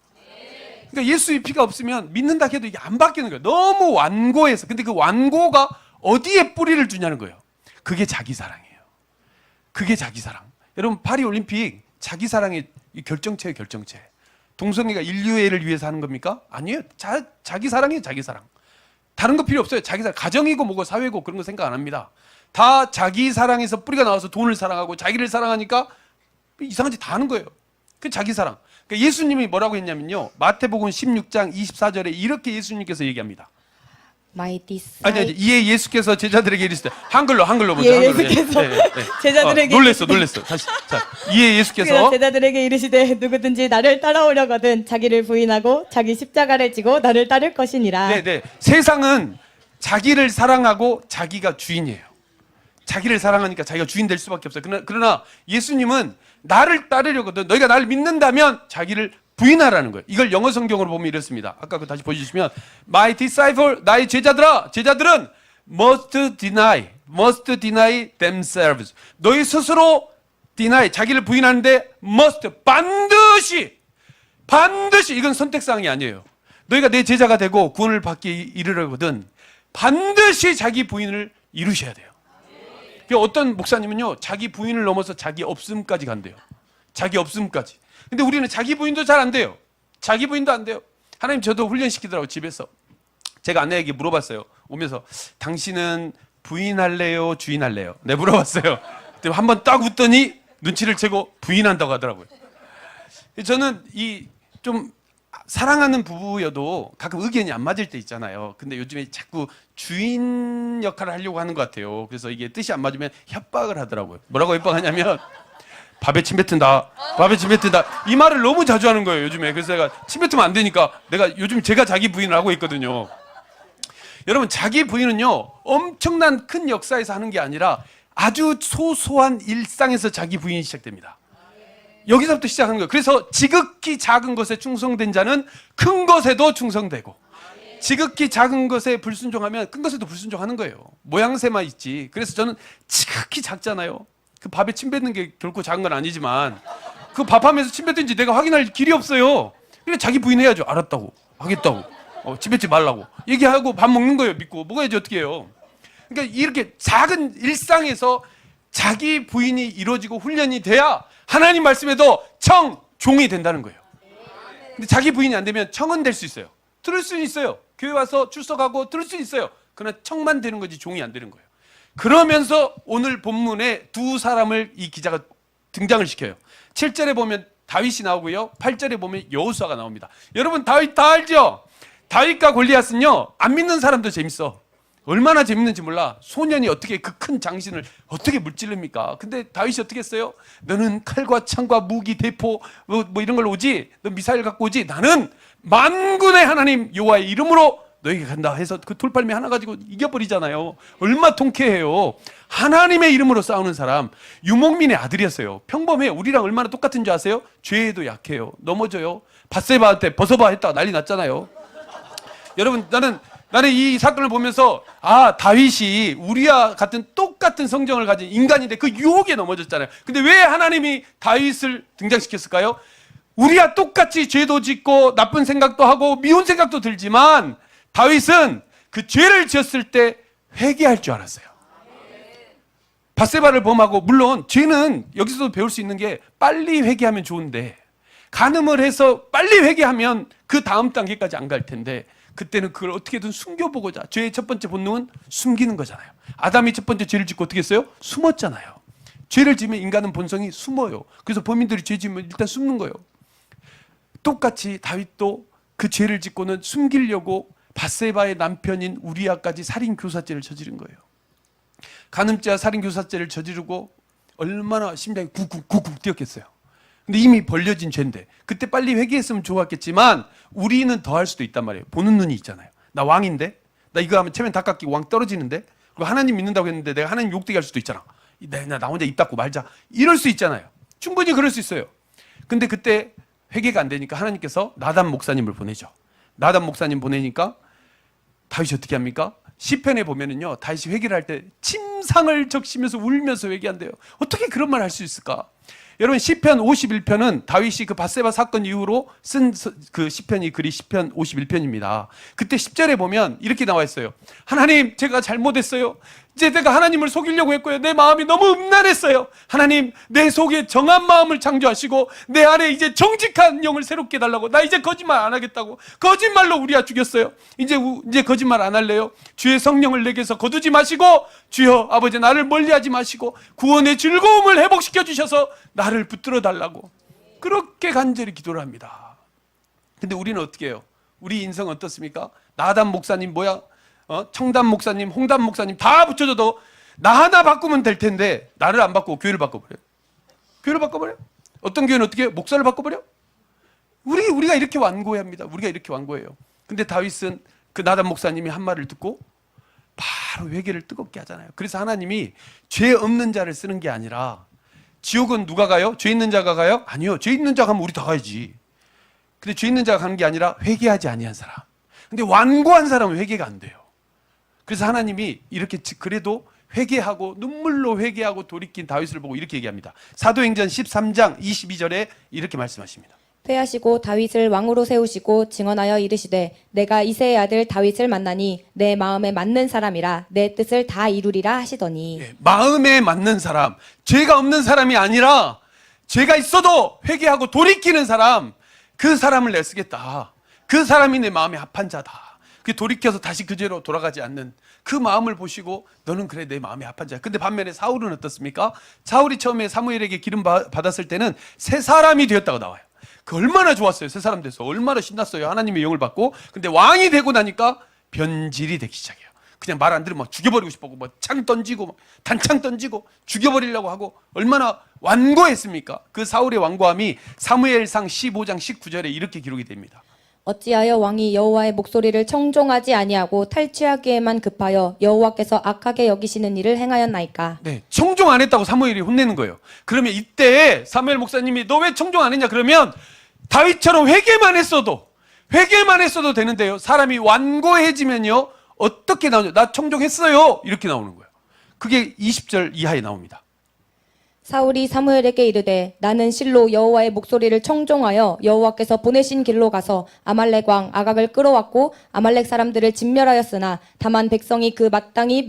그러니까 예수의 피가 없으면 믿는다 해도 이게 안 바뀌는 거예요. 너무 완고해서. 근데 그 완고가 어디에 뿌리를 두냐는 거예요. 그게 자기 사랑이에요. 그게 자기 사랑. 여러분, 파리 올림픽 자기 사랑의 결정체예요, 결정체. 동성애가 인류애를 위해서 하는 겁니까? 아니에요. 자기 사랑이에요, 자기 사랑. 다른 거 필요 없어요. 자기 사랑. 가정이고 뭐고 사회고 그런 거 생각 안 합니다. 다 자기 사랑에서 뿌리가 나와서 돈을 사랑하고 자기를 사랑하니까 이상한 짓 다 하는 거예요. 그 자기 사랑. 그러니까 예수님이 뭐라고 했냐면요, 마태복음 16장 24절에 이렇게 예수님께서 얘기합니다. 아니, 이에 예수께서 제자들에게 이르시되, 한글로 먼저. 예수께서 제자들에게 놀랬어. 다시. 자, 이에 예수께서 제자들에게 이르시되 누구든지 나를 따라오려거든 자기를 부인하고 자기 십자가를 지고 나를 따를 것이니라. 네. 세상은 자기를 사랑하고 자기가 주인이에요. 자기를 사랑하니까 자기가 주인 될 수밖에 없어요. 그러나 예수님은 나를 따르려거든 너희가 나를 믿는다면 자기를 부인하라는 거예요. 이걸 영어 성경으로 보면 이렇습니다. 아까 그거 다시 보여주시면 My disciple, 나의 제자들아, 제자들은 must deny themselves. 너희 스스로 deny, 자기를 부인하는데 must, 반드시 이건 선택사항이 아니에요. 너희가 내 제자가 되고 구원을 받기 이르려거든 반드시 자기 부인을 이루셔야 돼요. 어떤 목사님은요, 자기 부인을 넘어서 자기 없음까지 간대요. 자기 없음까지. 근데 우리는 자기 부인도 잘 안 돼요. 자기 부인도 안 돼요. 하나님 저도 훈련시키더라고요, 집에서. 제가 아내에게 물어봤어요. 오면서 당신은 부인할래요, 주인할래요? 네, 물어봤어요. 근데 한번 딱 웃더니 눈치를 채고 부인한다고 하더라고요. 저는 좀 사랑하는 부부여도 가끔 의견이 안 맞을 때 있잖아요. 근데 요즘에 자꾸 주인 역할을 하려고 하는 것 같아요. 그래서 이게 뜻이 안 맞으면 협박을 하더라고요. 뭐라고 협박하냐면 밥에 침 뱉은다. 이 말을 너무 자주 하는 거예요, 요즘에. 그래서 내가 침 뱉으면 안 되니까 요즘 제가 자기 부인을 하고 있거든요. 여러분, 자기 부인은요, 엄청난 큰 역사에서 하는 게 아니라 아주 소소한 일상에서 자기 부인이 시작됩니다. 여기서부터 시작하는 거예요. 그래서 지극히 작은 것에 충성된 자는 큰 것에도 충성되고, 지극히 작은 것에 불순종하면 큰 것에도 불순종하는 거예요. 모양새만 있지. 그래서 저는 지극히 작잖아요. 그 밥에 침 뱉는 게 결코 작은 건 아니지만 그 밥하면서 침 뱉든지 내가 확인할 길이 없어요. 그러니까 자기 부인 해야죠. 알았다고, 하겠다고, 침 뱉지 말라고 얘기하고 밥 먹는 거예요. 믿고 먹어야지 어떻게 해요. 그러니까 이렇게 작은 일상에서 자기 부인이 이루어지고 훈련이 돼야 하나님 말씀에도 종이 된다는 거예요. 근데 자기 부인이 안 되면 청은 될 수 있어요. 들을 수는 있어요. 교회 와서 출석하고 들을 수 있어요. 그러나 청만 되는 거지 종이 안 되는 거예요. 그러면서 오늘 본문에 두 사람을 이 기자가 등장을 시켜요. 7절에 보면 다윗이 나오고요. 8절에 보면 여호수아가 나옵니다. 여러분 다윗 다 알죠? 다윗과 골리앗은요, 안 믿는 사람도 재밌어. 얼마나 재밌는지 몰라. 소년이 어떻게 그 큰 장신을 어떻게 물찌릅니까? 근데 다윗이 어떻게 했어요? 너는 칼과 창과 무기, 대포 뭐 이런 걸 오지? 너 미사일 갖고 오지? 나는 만군의 하나님 여호와의 이름으로 너에게 간다 해서 그 돌팔매 하나 가지고 이겨버리잖아요. 얼마 통쾌해요. 하나님의 이름으로 싸우는 사람, 유목민의 아들이었어요. 평범해요. 우리랑 얼마나 똑같은 줄 아세요? 죄에도 약해요. 넘어져요. 밧세바한테 벗어봐 했다가 난리 났잖아요. 여러분, 나는 이 사건을 보면서 다윗이 우리와 같은 똑같은 성정을 가진 인간인데 그 유혹에 넘어졌잖아요. 근데 왜 하나님이 다윗을 등장시켰을까요? 우리와 똑같이 죄도 짓고 나쁜 생각도 하고 미운 생각도 들지만 다윗은 그 죄를 지었을 때 회개할 줄 알았어요. 밧세바를 범하고, 물론 죄는 여기서도 배울 수 있는 게 빨리 회개하면 좋은데, 간음을 해서 빨리 회개하면 그 다음 단계까지 안 갈 텐데, 그때는 그걸 어떻게든 숨겨보고자. 죄의 첫 번째 본능은 숨기는 거잖아요. 아담이 첫 번째 죄를 짓고 어떻게 했어요? 숨었잖아요. 죄를 지으면 인간은 본성이 숨어요. 그래서 범인들이 죄 지으면 일단 숨는 거예요. 똑같이 다윗도 그 죄를 짓고는 숨기려고 밧세바의 남편인 우리아까지 살인교사죄를 저지른 거예요. 간음죄와 살인교사죄를 저지르고 얼마나 심장이 쿡쿡 뛰었겠어요. 근데 이미 벌려진 죄인데 그때 빨리 회개했으면 좋았겠지만 우리는 더 할 수도 있단 말이에요. 보는 눈이 있잖아요. 나 왕인데? 나 이거 하면 체면 다 깎이고 왕 떨어지는데? 그리고 하나님 믿는다고 했는데 내가 하나님 욕되게 할 수도 있잖아. 나 혼자 입 닫고 말자. 이럴 수 있잖아요. 충분히 그럴 수 있어요. 근데 그때 회개가 안 되니까 하나님께서 나단 목사님을 보내죠. 나단 목사님 보내니까 다윗이 어떻게 합니까? 시편에 보면은요, 다윗이 회개를 할 때 침상을 적시면서 울면서 회개한대요. 어떻게 그런 말 할 수 있을까? 여러분, 시편 51편은 다윗이 그 밧세바 사건 이후로 쓴 그 시편이 글이 시편 51편입니다. 그때 10절에 보면 이렇게 나와 있어요. 하나님, 제가 잘못했어요. 이제 내가 하나님을 속이려고 했고요. 내 마음이 너무 음란했어요. 하나님, 내 속에 정한 마음을 창조하시고 내 안에 이제 정직한 영을 새롭게 해달라고. 나 이제 거짓말 안 하겠다고. 거짓말로 우리가 죽였어요. 이제 거짓말 안 할래요. 주의 성령을 내게서 거두지 마시고, 주여 아버지, 나를 멀리하지 마시고 구원의 즐거움을 회복시켜 주셔서 나를 붙들어 달라고 그렇게 간절히 기도를 합니다. 근데 우리는 어떻게 해요? 우리 인생은 어떻습니까? 나단 목사님 청담 목사님, 홍담 목사님 다 붙여줘도 나 하나 바꾸면 될 텐데 나를 안 바꾸고 교회를 바꿔버려요. 교회를 바꿔버려요. 어떤 교회는 어떻게 해요? 목사를 바꿔버려. 우리가 이렇게 완고해야 합니다. 우리가 이렇게 완고해요. 근데 다윗은 그 나단 목사님이 한 말을 듣고 바로 회개를 뜨겁게 하잖아요. 그래서 하나님이 죄 없는 자를 쓰는 게 아니라, 지옥은 누가 가요? 죄 있는 자가 가요? 아니요. 죄 있는 자가 가면 우리 다 가야지. 근데 죄 있는 자가 가는 게 아니라 회개하지 아니한 사람. 근데 완고한 사람은 회개가 안 돼요. 그래서 하나님이 이렇게 그래도 회개하고 눈물로 회개하고 돌이킨 다윗을 보고 이렇게 얘기합니다. 사도행전 13장 22절에 이렇게 말씀하십니다. 회하시고 다윗을 왕으로 세우시고 증언하여 이르시되 내가 이새의 아들 다윗을 만나니 내 마음에 맞는 사람이라 내 뜻을 다 이루리라 하시더니. 마음에 맞는 사람, 죄가 없는 사람이 아니라 죄가 있어도 회개하고 돌이키는 사람, 그 사람을 내가 쓰겠다. 그 사람이 내 마음에 합한 자다. 그 돌이켜서 다시 그 죄로 돌아가지 않는 그 마음을 보시고 너는 그래 내 마음에 합한 자야. 근데 반면에 사울은 어떻습니까? 사울이 처음에 사무엘에게 기름 받았을 때는 새 사람이 되었다고 나와요. 그 얼마나 좋았어요. 새 사람 돼서 얼마나 신났어요. 하나님의 영을 받고. 근데 왕이 되고 나니까 변질이 되기 시작해요. 그냥 말 안 들으면 막 죽여버리고 싶고 뭐 창 던지고 단창 던지고 죽여버리려고 하고 얼마나 완고했습니까? 그 사울의 완고함이 사무엘상 15장 19절에 이렇게 기록이 됩니다. 어찌하여 왕이 여호와의 목소리를 청종하지 아니하고 탈취하기에만 급하여 여호와께서 악하게 여기시는 일을 행하였나이까? 네, 청종 안 했다고 사무엘이 혼내는 거예요. 그러면 이때 사무엘 목사님이 너 왜 청종 안 했냐? 그러면 다윗처럼 회개만 했어도 되는데요. 사람이 완고해지면요 어떻게 나오냐? 나 청종했어요. 이렇게 나오는 거예요. 그게 20절 이하에 나옵니다. 사울이 사무엘에게 이르되 나는 실로 여호와의 목소리를 청종하여 여호와께서 보내신 길로 가서 아말렉 왕 아각을 끌어왔고 아말렉 사람들을 진멸하였으나 다만 백성이 그 마땅히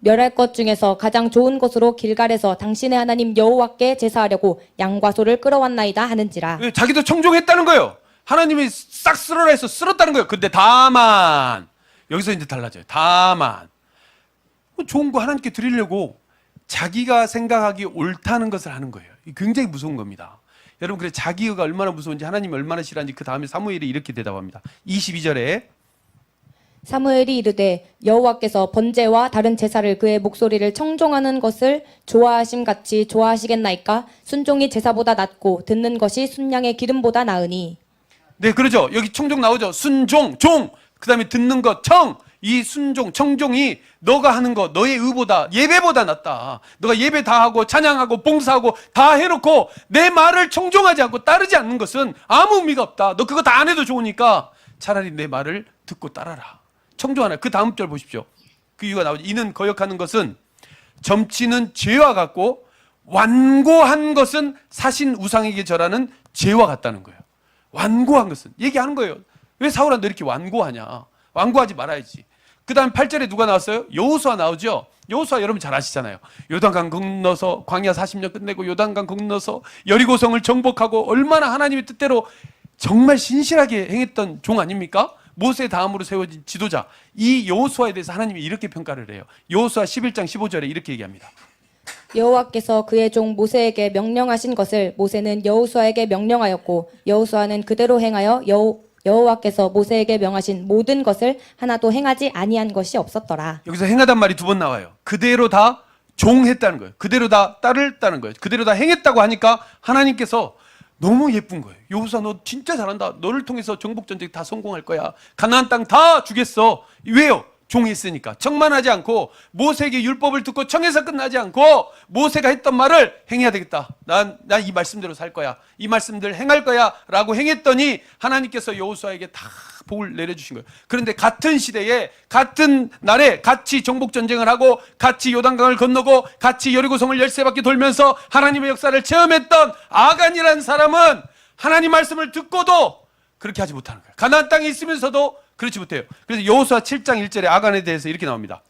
멸할 것 중에서 가장 좋은 것으로 길갈에서 당신의 하나님 여호와께 제사하려고 양과 소를 끌어왔나이다 하는지라. 왜? 자기도 청종했다는 거예요. 하나님이 싹 쓸어라 해서 쓸었다는 거예요. 근데 다만 여기서 이제 달라져요. 다만 좋은 거 하나님께 드리려고 자기가 생각하기 옳다는 것을 하는 거예요. 굉장히 무서운 겁니다. 여러분, 그래 자기가 얼마나 무서운지 하나님이 얼마나 싫어하는지 그 다음에 사무엘이 이렇게 대답합니다. 22절에 사무엘이 이르되 여호와께서 번제와 다른 제사를 그의 목소리를 청종하는 것을 좋아하심 같이 좋아하시겠나이까? 순종이 제사보다 낫고 듣는 것이 순양의 기름보다 나으니. 네, 그러죠. 여기 청종 나오죠. 순종, 종. 그 다음에 듣는 것, 청. 이 순종, 청종이 너가 하는 거, 너의 의보다, 예배보다 낫다. 너가 예배 다 하고, 찬양하고, 봉사하고, 다 해놓고, 내 말을 청종하지 않고 따르지 않는 것은 아무 의미가 없다. 너 그거 다 안 해도 좋으니까 차라리 내 말을 듣고 따라라. 청종하라. 그 다음 절 보십시오. 그 이유가 나오죠. 이는 거역하는 것은 점치는 죄와 같고, 완고한 것은 사신 우상에게 절하는 죄와 같다는 거예요. 완고한 것은 얘기하는 거예요. 왜 사울아 너 이렇게 완고하냐? 완고하지 말아야지. 그 다음 8절에 누가 나왔어요? 여호수아 나오죠. 여호수아 여러분 잘 아시잖아요. 요단강 건너서 광야 40년 끝내고 요단강 건너서 여리고성을 정복하고 얼마나 하나님의 뜻대로 정말 신실하게 행했던 종 아닙니까? 모세 다음으로 세워진 지도자. 이 여호수아에 대해서 하나님이 이렇게 평가를 해요. 여호수아 11장 15절에 이렇게 얘기합니다. 여호와께서 그의 종 모세에게 명령하신 것을 모세는 여호수아에게 명령하였고 여호수아는 그대로 행하여 여호와께서 모세에게 명하신 모든 것을 하나도 행하지 아니한 것이 없었더라. 여기서 행하단 말이 두 번 나와요. 그대로 다 종했다는 거예요. 그대로 다 따르다는 거예요. 그대로 다 행했다고 하니까 하나님께서 너무 예쁜 거예요. 여호수아 너 진짜 잘한다. 너를 통해서 정복전쟁 다 성공할 거야. 가나안 땅 다 주겠어. 왜요? 종했으니까. 청만 하지 않고 모세에게 율법을 듣고 청해서 끝나지 않고 모세가 했던 말을 행해야 되겠다. 난 이 말씀대로 살 거야. 이 말씀들 행할 거야 라고 행했더니 하나님께서 여호수아에게 다 복을 내려주신 거예요. 그런데 같은 시대에 같은 날에 같이 정복전쟁을 하고 같이 요단강을 건너고 같이 여리고성을 13바퀴 돌면서 하나님의 역사를 체험했던 아간이라는 사람은 하나님 말씀을 듣고도 그렇게 하지 못하는 거예요. 가나안 땅에 있으면서도 그렇지 못해요. 그래서 여호수아 7장 1절에 아간에 대해서 이렇게 나옵니다.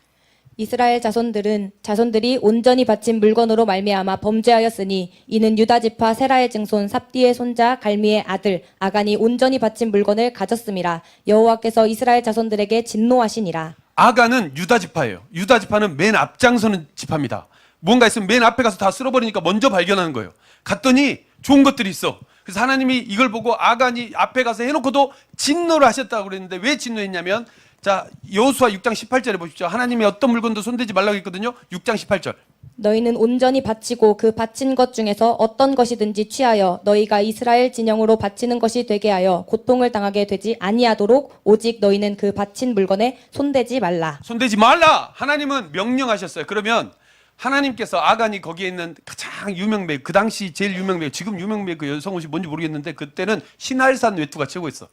이스라엘 자손들이 온전히 바친 물건으로 말미암아 범죄하였으니 이는 유다 지파 세라의 증손 삽디의 손자 갈미의 아들 아간이 온전히 바친 물건을 가졌음이라. 여호와께서 이스라엘 자손들에게 진노하시니라. 아간은 유다 지파예요. 유다 지파는 맨 앞장서는 지파입니다. 뭔가 있으면 맨 앞에 가서 다 쓸어버리니까 먼저 발견하는 거예요. 갔더니 좋은 것들이 있어. 그래서 하나님이 이걸 보고 아간이 앞에 가서 해놓고도 진노를 하셨다고 그랬는데 왜 진노했냐면 자 여호수아 6장 18절에 보십시오. 하나님이 어떤 물건도 손대지 말라고 했거든요. 6장 18절. 너희는 온전히 바치고 그 바친 것 중에서 어떤 것이든지 취하여 너희가 이스라엘 진영으로 바치는 것이 되게 하여 고통을 당하게 되지 아니하도록 오직 너희는 그 바친 물건에 손대지 말라. 손대지 말라. 하나님은 명령하셨어요. 그러면 하나님께서 아간이 거기에 있는 가장 유명매, 그 당시 제일 유명매, 지금 유명매 그 여성 옷이 뭔지 모르겠는데 그때는 신할산 외투가 최고였어.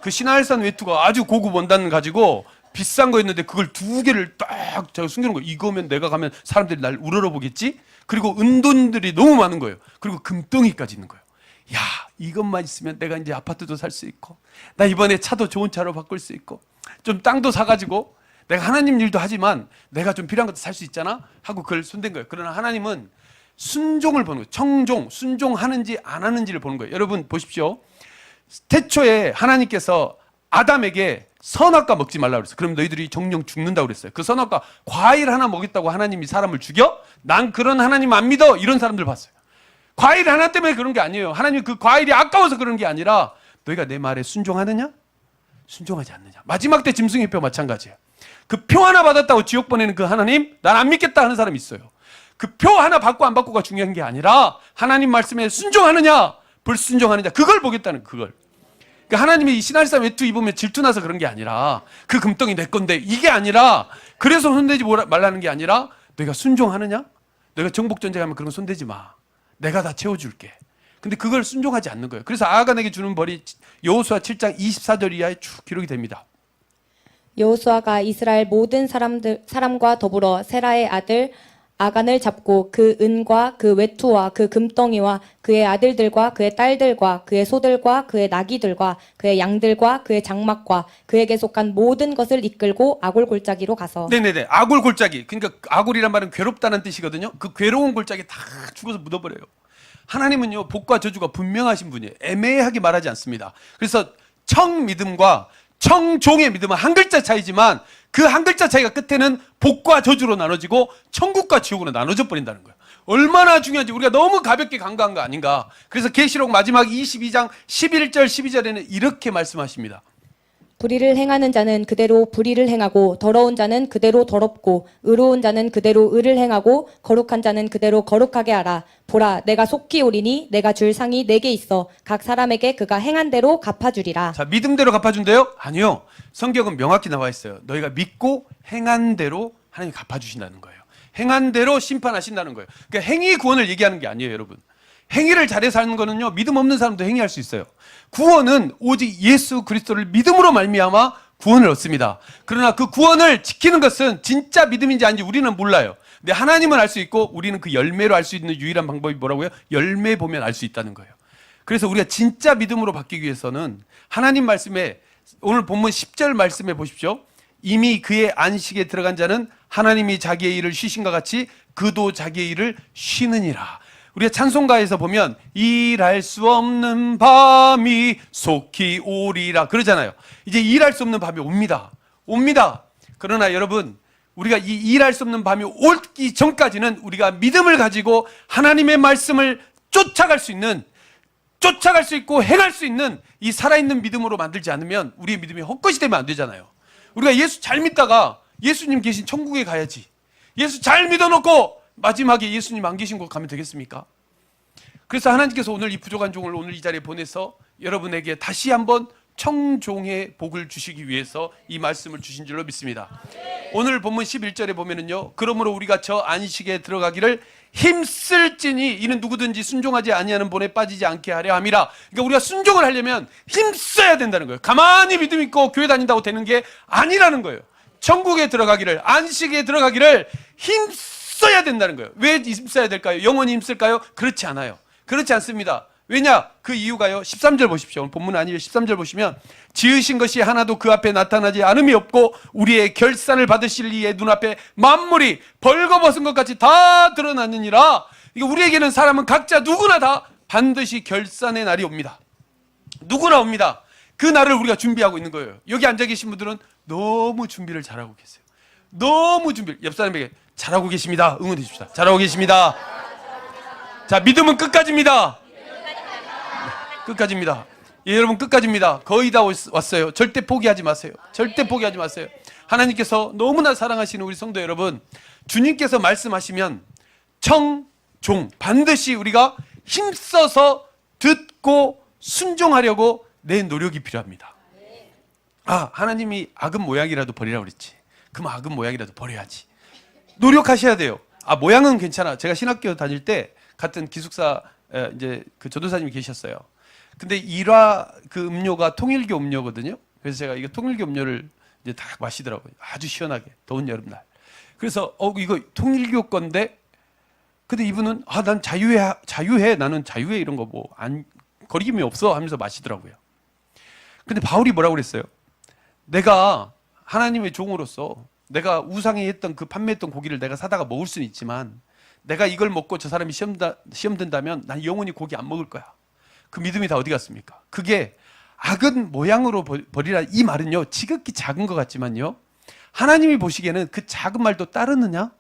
그 신할산 외투가 아주 고급 원단 가지고 비싼 거였는데 그걸 두 개를 딱 제가 숨겨놓은 거예요. 이거면 내가 가면 사람들이 날 우러러보겠지? 그리고 은돈들이 너무 많은 거예요. 그리고 금덩이까지 있는 거예요. 야, 이것만 있으면 내가 이제 아파트도 살 수 있고 나 이번에 차도 좋은 차로 바꿀 수 있고 좀 땅도 사가지고 내가 하나님 일도 하지만 내가 좀 필요한 것도 살 수 있잖아 하고 그걸 손댄 거예요. 그러나 하나님은 순종을 보는 거예요. 청종, 순종하는지 안 하는지를 보는 거예요. 여러분 보십시오. 태초에 하나님께서 아담에게 선악과 먹지 말라고 그랬어요. 그럼 너희들이 정령 죽는다고 그랬어요. 그 선악과 과일 하나 먹였다고 하나님이 사람을 죽여? 난 그런 하나님 안 믿어. 이런 사람들 봤어요. 과일 하나 때문에 그런 게 아니에요. 하나님 그 과일이 아까워서 그런 게 아니라 너희가 내 말에 순종하느냐? 순종하지 않느냐. 마지막 때 짐승의 표 마찬가지예요. 그 표 하나 받았다고 지옥 보내는 그 하나님, 난 안 믿겠다 하는 사람이 있어요. 그 표 하나 받고 안 받고가 중요한 게 아니라 하나님 말씀에 순종하느냐, 불순종하느냐, 그걸 보겠다는 그걸. 그러니까 하나님이 이 신할산 외투 입으면 질투나서 그런 게 아니라 그 금덩이 내 건데 이게 아니라 그래서 손대지 말라는 게 아니라 너희가 순종하느냐? 너희가 정복전쟁하면 그런 거 손대지 마. 내가 다 채워줄게. 근데 그걸 순종하지 않는 거예요. 그래서 아간에게 주는 벌이 여호수아 7장 24절 이하에 쭉 기록이 됩니다. 여호수아가 이스라엘 모든 사람과 더불어 세라의 아들 아간을 잡고 그 은과 그 외투와 그 금덩이와 그의 아들들과 그의 딸들과 그의 소들과 그의 나귀들과 그의 양들과 그의 장막과 그에게 속한 모든 것을 이끌고 아골 골짜기로 가서 네네네. 아골 골짜기. 그러니까 아골이란 말은 괴롭다는 뜻이거든요. 그 괴로운 골짜기 다 죽어서 묻어버려요. 하나님은요, 복과 저주가 분명하신 분이에요. 애매하게 말하지 않습니다. 그래서 청믿음과 청종의 믿음은 한 글자 차이지만 그 한 글자 차이가 끝에는 복과 저주로 나눠지고 천국과 지옥으로 나눠져 버린다는 거예요. 얼마나 중요한지 우리가 너무 가볍게 간과한 거 아닌가. 그래서 계시록 마지막 22장 11절 12절에는 이렇게 말씀하십니다. 불의를 행하는 자는 그대로 불의를 행하고 더러운 자는 그대로 더럽고 의로운 자는 그대로 의를 행하고 거룩한 자는 그대로 거룩하게 하라. 보라, 내가 속히 오리니 내가 줄 상이 내게 있어 각 사람에게 그가 행한 대로 갚아주리라. 자, 믿음대로 갚아준대요? 아니요. 성경은 명확히 나와 있어요. 너희가 믿고 행한 대로 하나님이 갚아주신다는 거예요. 행한 대로 심판하신다는 거예요. 그러니까 행위 구원을 얘기하는 게 아니에요, 여러분. 행위를 잘해서 하는 거는요, 믿음 없는 사람도 행위할 수 있어요. 구원은 오직 예수 그리스도를 믿음으로 말미암아 구원을 얻습니다. 그러나 그 구원을 지키는 것은 진짜 믿음인지 아닌지 우리는 몰라요. 근데 하나님은 알 수 있고 우리는 그 열매로 알 수 있는 유일한 방법이 뭐라고요? 열매 보면 알 수 있다는 거예요. 그래서 우리가 진짜 믿음으로 바뀌기 위해서는 하나님 말씀에, 오늘 본문 10절 말씀해 보십시오. 이미 그의 안식에 들어간 자는 하나님이 자기의 일을 쉬신과 같이 그도 자기의 일을 쉬느니라. 우리가 찬송가에서 보면 일할 수 없는 밤이 속히 오리라 그러잖아요. 이제 일할 수 없는 밤이 옵니다. 그러나 여러분, 우리가 이 일할 수 없는 밤이 오기 전까지는 우리가 믿음을 가지고 하나님의 말씀을 쫓아갈 수 있고 행할 수 있는 이 살아있는 믿음으로 만들지 않으면 우리의 믿음이 헛것이 되면 안 되잖아요. 우리가 예수 잘 믿다가 예수님 계신 천국에 가야지. 예수 잘 믿어놓고 마지막에 예수님 안 계신 곳 가면 되겠습니까? 그래서 하나님께서 오늘 이 부족한 종을 오늘 이 자리에 보내서 여러분에게 다시 한번 청종의 복을 주시기 위해서 이 말씀을 주신 줄로 믿습니다. 오늘 본문 11절에 보면은요, 그러므로 우리가 저 안식에 들어가기를 힘쓸지니 이는 누구든지 순종하지 아니하는 본에 빠지지 않게 하려 함이라. 그러니까 우리가 순종을 하려면 힘써야 된다는 거예요. 가만히 믿음 있고 교회 다닌다고 되는 게 아니라는 거예요. 천국에 들어가기를, 안식에 들어가기를 힘써야 된다는 거예요. 왜 힘써야 될까요? 영원히 힘쓸까요? 그렇지 않아요. 그렇지 않습니다. 왜냐? 그 이유가요, 13절 보십시오. 오늘 본문 아니에요. 13절 보시면 지으신 것이 하나도 그 앞에 나타나지 않음이 없고 우리의 결산을 받으실 이의 눈앞에 만물이 벌거벗은 것 같이 다 드러나느니라. 우리에게는 사람은 각자 누구나 다 반드시 결산의 날이 옵니다. 누구나 옵니다. 그 날을 우리가 준비하고 있는 거예요. 여기 앉아 계신 분들은 너무 준비를 잘하고 계세요. 너무 준비를. 옆 사람에게 잘하고 계십니다. 응원해 주십시다. 잘하고 계십니다. 자, 믿음은 끝까지입니다. 끝까지입니다. 예, 여러분, 끝까지입니다. 거의 다 왔어요. 절대 포기하지 마세요. 절대 포기하지 마세요. 하나님께서 너무나 사랑하시는 우리 성도 여러분, 주님께서 말씀하시면 청종, 반드시 우리가 힘써서 듣고 순종하려고 내 노력이 필요합니다. 아, 하나님이 악은 모양이라도 버리라고 그랬지. 그럼 악은 모양이라도 버려야지. 노력하셔야 돼요. 아, 모양은 괜찮아. 제가 신학교 다닐 때 같은 기숙사 이제 그 전도사님이 계셨어요. 근데 일화 그 음료가 통일교 음료거든요. 그래서 제가 이거 통일교 음료를 이제 다 마시더라고요. 아주 시원하게 더운 여름날. 그래서 이거 통일교 건데, 근데 이분은 난 자유해 나는 자유해 이런 거 뭐 안 거리낌이 없어 하면서 마시더라고요. 근데 바울이 뭐라고 그랬어요? 내가 하나님의 종으로서 내가 우상이 했던 그 판매했던 고기를 내가 사다가 먹을 수는 있지만 내가 이걸 먹고 저 사람이 시험 든다면 난 영원히 고기 안 먹을 거야. 그 믿음이 다 어디 갔습니까? 그게 악은 모양으로 버리라 이 말은요, 지극히 작은 것 같지만요, 하나님이 보시기에는 그 작은 말도 따르느냐?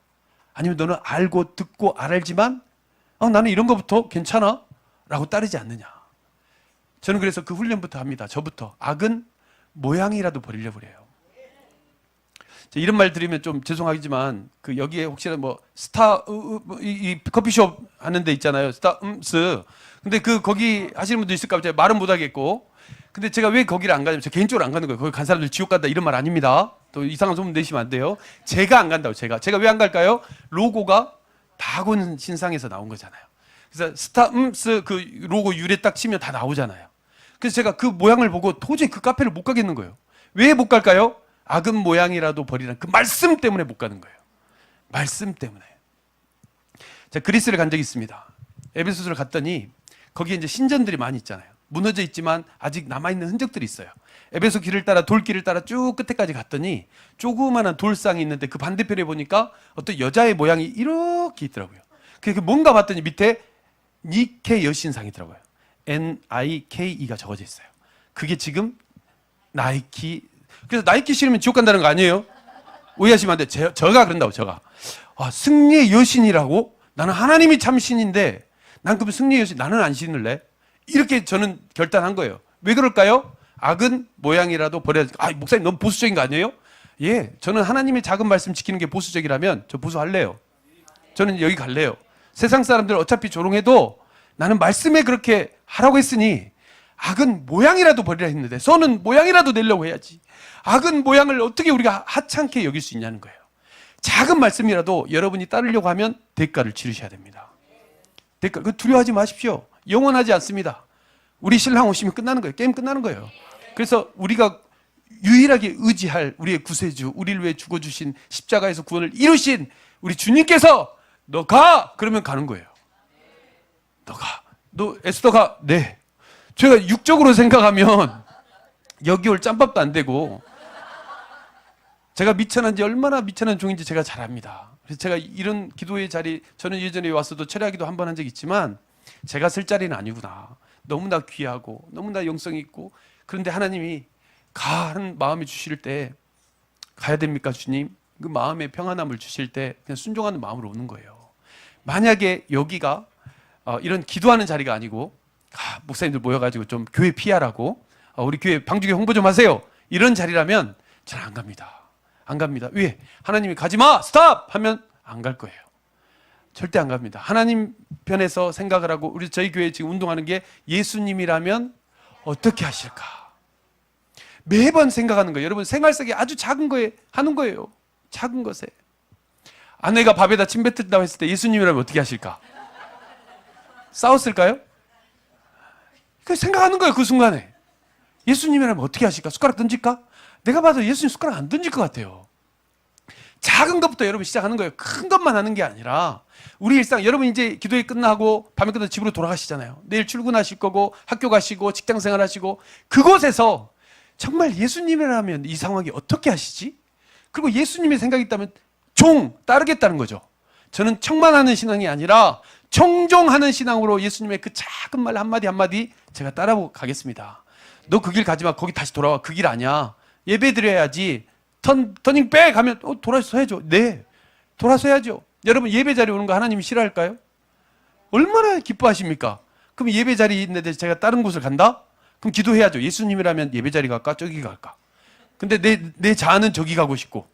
아니면 너는 알고 듣고 알지만 나는 이런 거부터 괜찮아? 라고 따르지 않느냐? 저는 그래서 그 훈련부터 합니다. 저부터. 악은 모양이라도 버리려고 그래요. 이런 말 드리면 좀 죄송하지만 그 여기에 혹시나 뭐 이 커피숍 하는 데 있잖아요. 스타음스. 근데 거기 하시는 분도 있을까 봐 제가 말은 못 하겠고. 근데 제가 왜 거기를 안 가냐면 제가 개인적으로 안 가는 거예요. 거기 간 사람들 지옥 간다 이런 말 아닙니다. 또 이상한 소문 내시면 안 돼요. 제가 안 간다고. 제가 왜 안 갈까요? 로고가 다곤 신상에서 나온 거잖아요. 그래서 스타음스 그 로고 유래 딱 치면 다 나오잖아요. 그래서 제가 그 모양을 보고 도저히 그 카페를 못 가겠는 거예요. 왜 못 갈까요? 악은 모양이라도 버리라는 그 말씀 때문에 못 가는 거예요. 말씀 때문에. 제가 그리스를 간 적이 있습니다. 에베소서를 갔더니 거기에 이제 신전들이 많이 있잖아요. 무너져 있지만 아직 남아있는 흔적들이 있어요. 에베소 길을 따라 돌길을 따라 쭉 끝에까지 갔더니 조그마한 돌상이 있는데 그 반대편에 보니까 어떤 여자의 모양이 이렇게 있더라고요. 그게 뭔가 봤더니 밑에 니케 여신상이 있더라고요. Nike가 적어져 있어요. 그게 지금 나이키. 그래서 나이키 신으면 지옥 간다는 거 아니에요? 오해하시면 안 돼. 저가 그런다고, 저가. 아, 승리의 여신이라고? 나는 하나님이 참 신인데 난 그럼 승리의 여신 나는 안 신을래? 이렇게 저는 결단한 거예요. 왜 그럴까요? 악은 모양이라도 버려야. 아, 목사님 너무 보수적인 거 아니에요? 예, 저는 하나님의 작은 말씀 지키는 게 보수적이라면 저 보수할래요. 저는 여기 갈래요. 세상 사람들 어차피 조롱해도 나는 말씀에 그렇게 하라고 했으니 악은 모양이라도 버리라 했는데 선은 모양이라도 내려고 해야지. 악은 모양을 어떻게 우리가 하찮게 여길 수 있냐는 거예요. 작은 말씀이라도 여러분이 따르려고 하면 대가를 치르셔야 됩니다. 대가, 그 두려워하지 마십시오. 영원하지 않습니다. 우리 신랑 오시면 끝나는 거예요. 게임 끝나는 거예요. 그래서 우리가 유일하게 의지할 우리의 구세주, 우리를 위해 죽어주신 십자가에서 구원을 이루신 우리 주님께서 너 가! 그러면 가는 거예요. 너 가. 너 에스더가 네. 제가 육적으로 생각하면 여기 올 짬밥도 안 되고 제가 미천한지 얼마나 미천한 종인지 제가 잘 압니다. 그래서 제가 이런 기도의 자리, 저는 예전에 와서도 철야기도 한 번 한 적이 있지만 제가 쓸 자리는 아니구나. 너무나 귀하고 너무나 영성이 있고 그런데 하나님이 가 하는 마음이 주실 때 가야 됩니까 주님? 그 마음의 평안함을 주실 때 그냥 순종하는 마음으로 오는 거예요. 만약에 여기가 이런 기도하는 자리가 아니고 목사님들 모여가지고 좀 교회 피하라고 우리 교회 방주교 홍보 좀 하세요 이런 자리라면 저는 안 갑니다. 안 갑니다. 왜? 하나님이 가지마! 스탑! 하면 안 갈 거예요. 절대 안 갑니다. 하나님 편에서 생각을 하고 우리 저희 교회 지금 운동하는 게 예수님이라면 어떻게 하실까? 매번 생각하는 거예요. 여러분 생활 속에 아주 작은 거에 하는 거예요. 작은 것에. 아내가 밥에다 침 뱉는다고 했을 때 예수님이라면 어떻게 하실까? 싸웠을까요? 그 생각하는 거예요. 그 순간에. 예수님이라면 어떻게 하실까? 숟가락 던질까? 내가 봐도 예수님 숟가락 안 던질 것 같아요. 작은 것부터 여러분 시작하는 거예요. 큰 것만 하는 게 아니라 우리 일상, 여러분 이제 기도회 끝나고 밤에 끝나서 집으로 돌아가시잖아요. 내일 출근하실 거고 학교 가시고 직장 생활하시고 그곳에서 정말 예수님이라면 이 상황이 어떻게 하시지? 그리고 예수님의 생각이 있다면 따르겠다는 거죠. 저는 청만하는 신앙이 아니라 청종하는 신앙으로 예수님의 그 작은 말 한마디 한마디 제가 따라가고 가겠습니다. 너 그 길 가지 마. 거기 다시 돌아와. 그 길 아니야. 예배 드려야지. 터닝백 하면 돌아서 해야죠. 네. 돌아서 해야죠. 여러분 예배 자리에 오는 거 하나님이 싫어할까요? 얼마나 기뻐하십니까? 그럼 예배 자리에 있는데 제가 다른 곳을 간다? 그럼 기도해야죠. 예수님이라면 예배 자리 갈까? 저기 갈까? 근데 내 자아는 저기 가고 싶고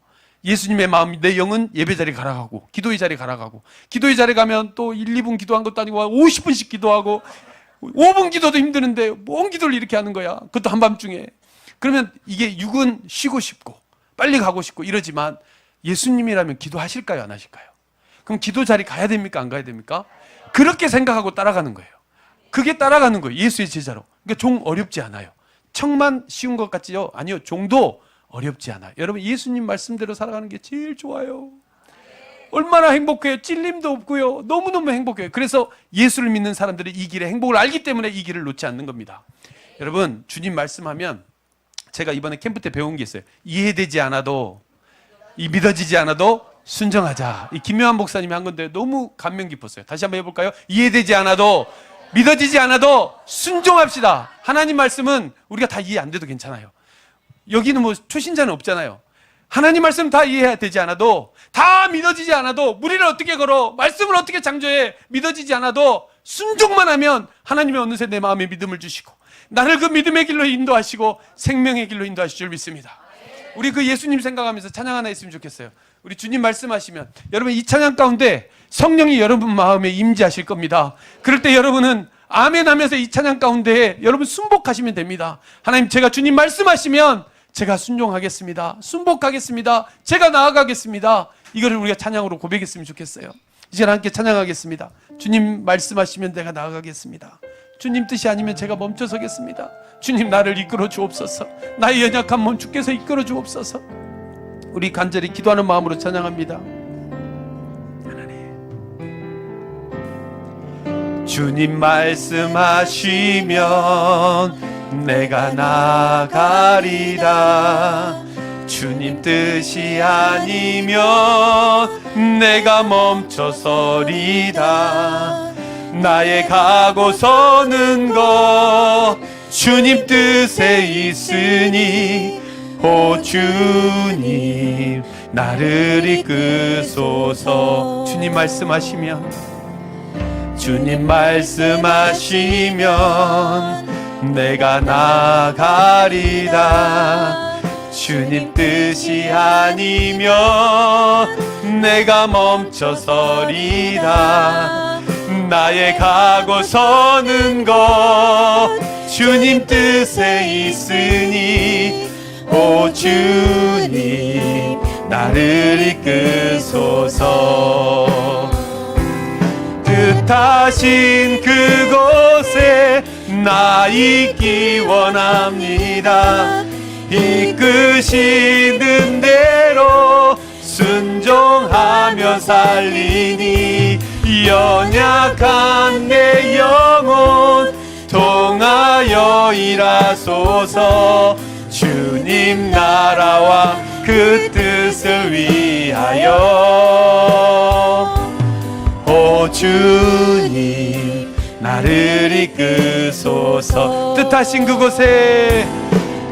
예수님의 마음, 내 영은 예배 자리 가라 가고 기도의 자리 가라 가고 기도의 자리 가면 또 1, 2분 기도한 것도 아니고 50분씩 기도하고 5분 기도도 힘드는데 뭔 기도를 이렇게 하는 거야. 그것도 한밤중에. 그러면 이게 육은 쉬고 싶고 빨리 가고 싶고 이러지만 예수님이라면 기도하실까요? 안 하실까요? 그럼 기도 자리 가야 됩니까? 안 가야 됩니까? 그렇게 생각하고 따라가는 거예요. 그게 따라가는 거예요. 예수의 제자로. 그러니까 종 어렵지 않아요. 청만 쉬운 것 같지요? 아니요. 종도 어렵지 않아요. 여러분 예수님 말씀대로 살아가는 게 제일 좋아요. 얼마나 행복해요. 찔림도 없고요. 너무너무 행복해요. 그래서 예수를 믿는 사람들이 이 길의 행복을 알기 때문에 이 길을 놓지 않는 겁니다. 여러분 주님 말씀하면 제가 이번에 캠프 때 배운 게 있어요. 이해되지 않아도 믿어지지 않아도 순종하자. 이 김묘한 목사님이 한 건데 너무 감명 깊었어요. 다시 한번 해볼까요? 이해되지 않아도 믿어지지 않아도 순종합시다. 하나님 말씀은 우리가 다 이해 안 돼도 괜찮아요. 여기는 뭐 초신자는 없잖아요. 하나님 말씀 다 이해해야 되지 않아도 다 믿어지지 않아도 무리를 어떻게 걸어 말씀을 어떻게 창조해 믿어지지 않아도 순종만 하면 하나님이 어느새 내 마음에 믿음을 주시고 나를 그 믿음의 길로 인도하시고 생명의 길로 인도하실 줄 믿습니다. 우리 그 예수님 생각하면서 찬양 하나 했으면 좋겠어요. 우리 주님 말씀하시면 여러분 이 찬양 가운데 성령이 여러분 마음에 임재하실 겁니다. 그럴 때 여러분은 아멘 하면서 이 찬양 가운데 여러분 순복하시면 됩니다. 하나님 제가 주님 말씀하시면 제가 순종하겠습니다. 순복하겠습니다. 제가 나아가겠습니다. 이거를 우리가 찬양으로 고백했으면 좋겠어요. 이제 함께 찬양하겠습니다. 주님 말씀하시면 내가 나아가겠습니다. 주님 뜻이 아니면 제가 멈춰서겠습니다. 주님 나를 이끌어 주옵소서. 나의 연약한 몸 주께서 이끌어 주옵소서. 우리 간절히 기도하는 마음으로 찬양합니다. 하나님 주님 말씀하시면 내가 나가리라. 주님 뜻이 아니면 내가 멈춰서리다. 나의 가고 서는 것 주님 뜻에 있으니 오 주님 나를 이끄소서. 주님 말씀하시면 주님 말씀하시면 내가 나가리라. 주님 뜻이 아니면 내가 멈춰서리라. 나의 가고 서는 것 주님 뜻에 있으니 오 주님 나를 이끄소서. 뜻하신 그곳에 나 있기 원합니다. 이끄시는 대로 순종하며 살리니 연약한 내 영혼 통하여 일하소서. 주님 나라와 그 뜻을 위하여 오 주님 나를 이끄소서. 뜻하신 그곳에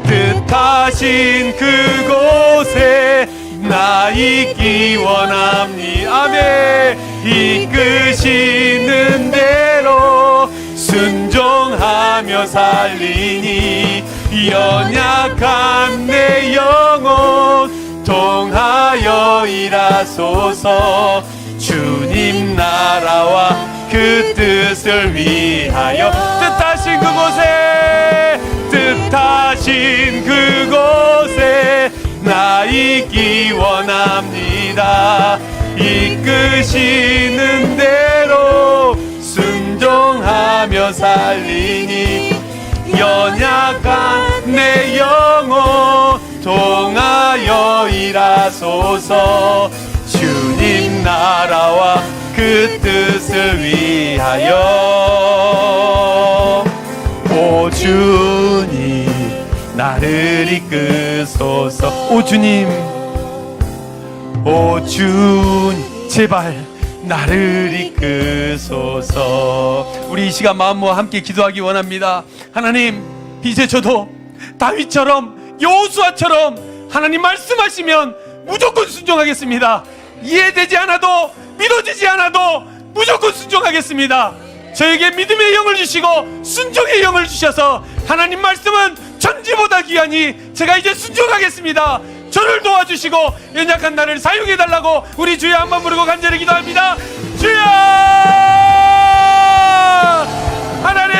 뜻하신 그곳에 나 있기 원합니다. 아멘. 이끄시는 대로 순종하며 살리니 연약한 내 영혼 통하여 일하소서. 주님 나라와 그 뜻을 위하여 뜻하신 그곳에 뜻하신 그곳에 나 있기 원합니다. 이끄시는 대로 순종하며 살리니 연약한 내 영혼 통하여 일하소서. 주님 나라와 그 뜻을 위하여 오 주님 나를 이끄소서. 오 주님 오 주님 제발 나를 이끄소서. 우리 이 시간 마음 모아 함께 기도하기 원합니다. 하나님 이제 저도 다윗처럼 여호수아처럼 하나님 말씀하시면 무조건 순종하겠습니다. 이해되지 않아도 믿어지지 않아도 무조건 순종하겠습니다. 저에게 믿음의 영을 주시고 순종의 영을 주셔서 하나님 말씀은 전지보다 귀하니 제가 이제 순종하겠습니다. 저를 도와주시고 연약한 나를 사용해달라고 우리 주여 한번 부르고 간절히 기도합니다. 주여 하나님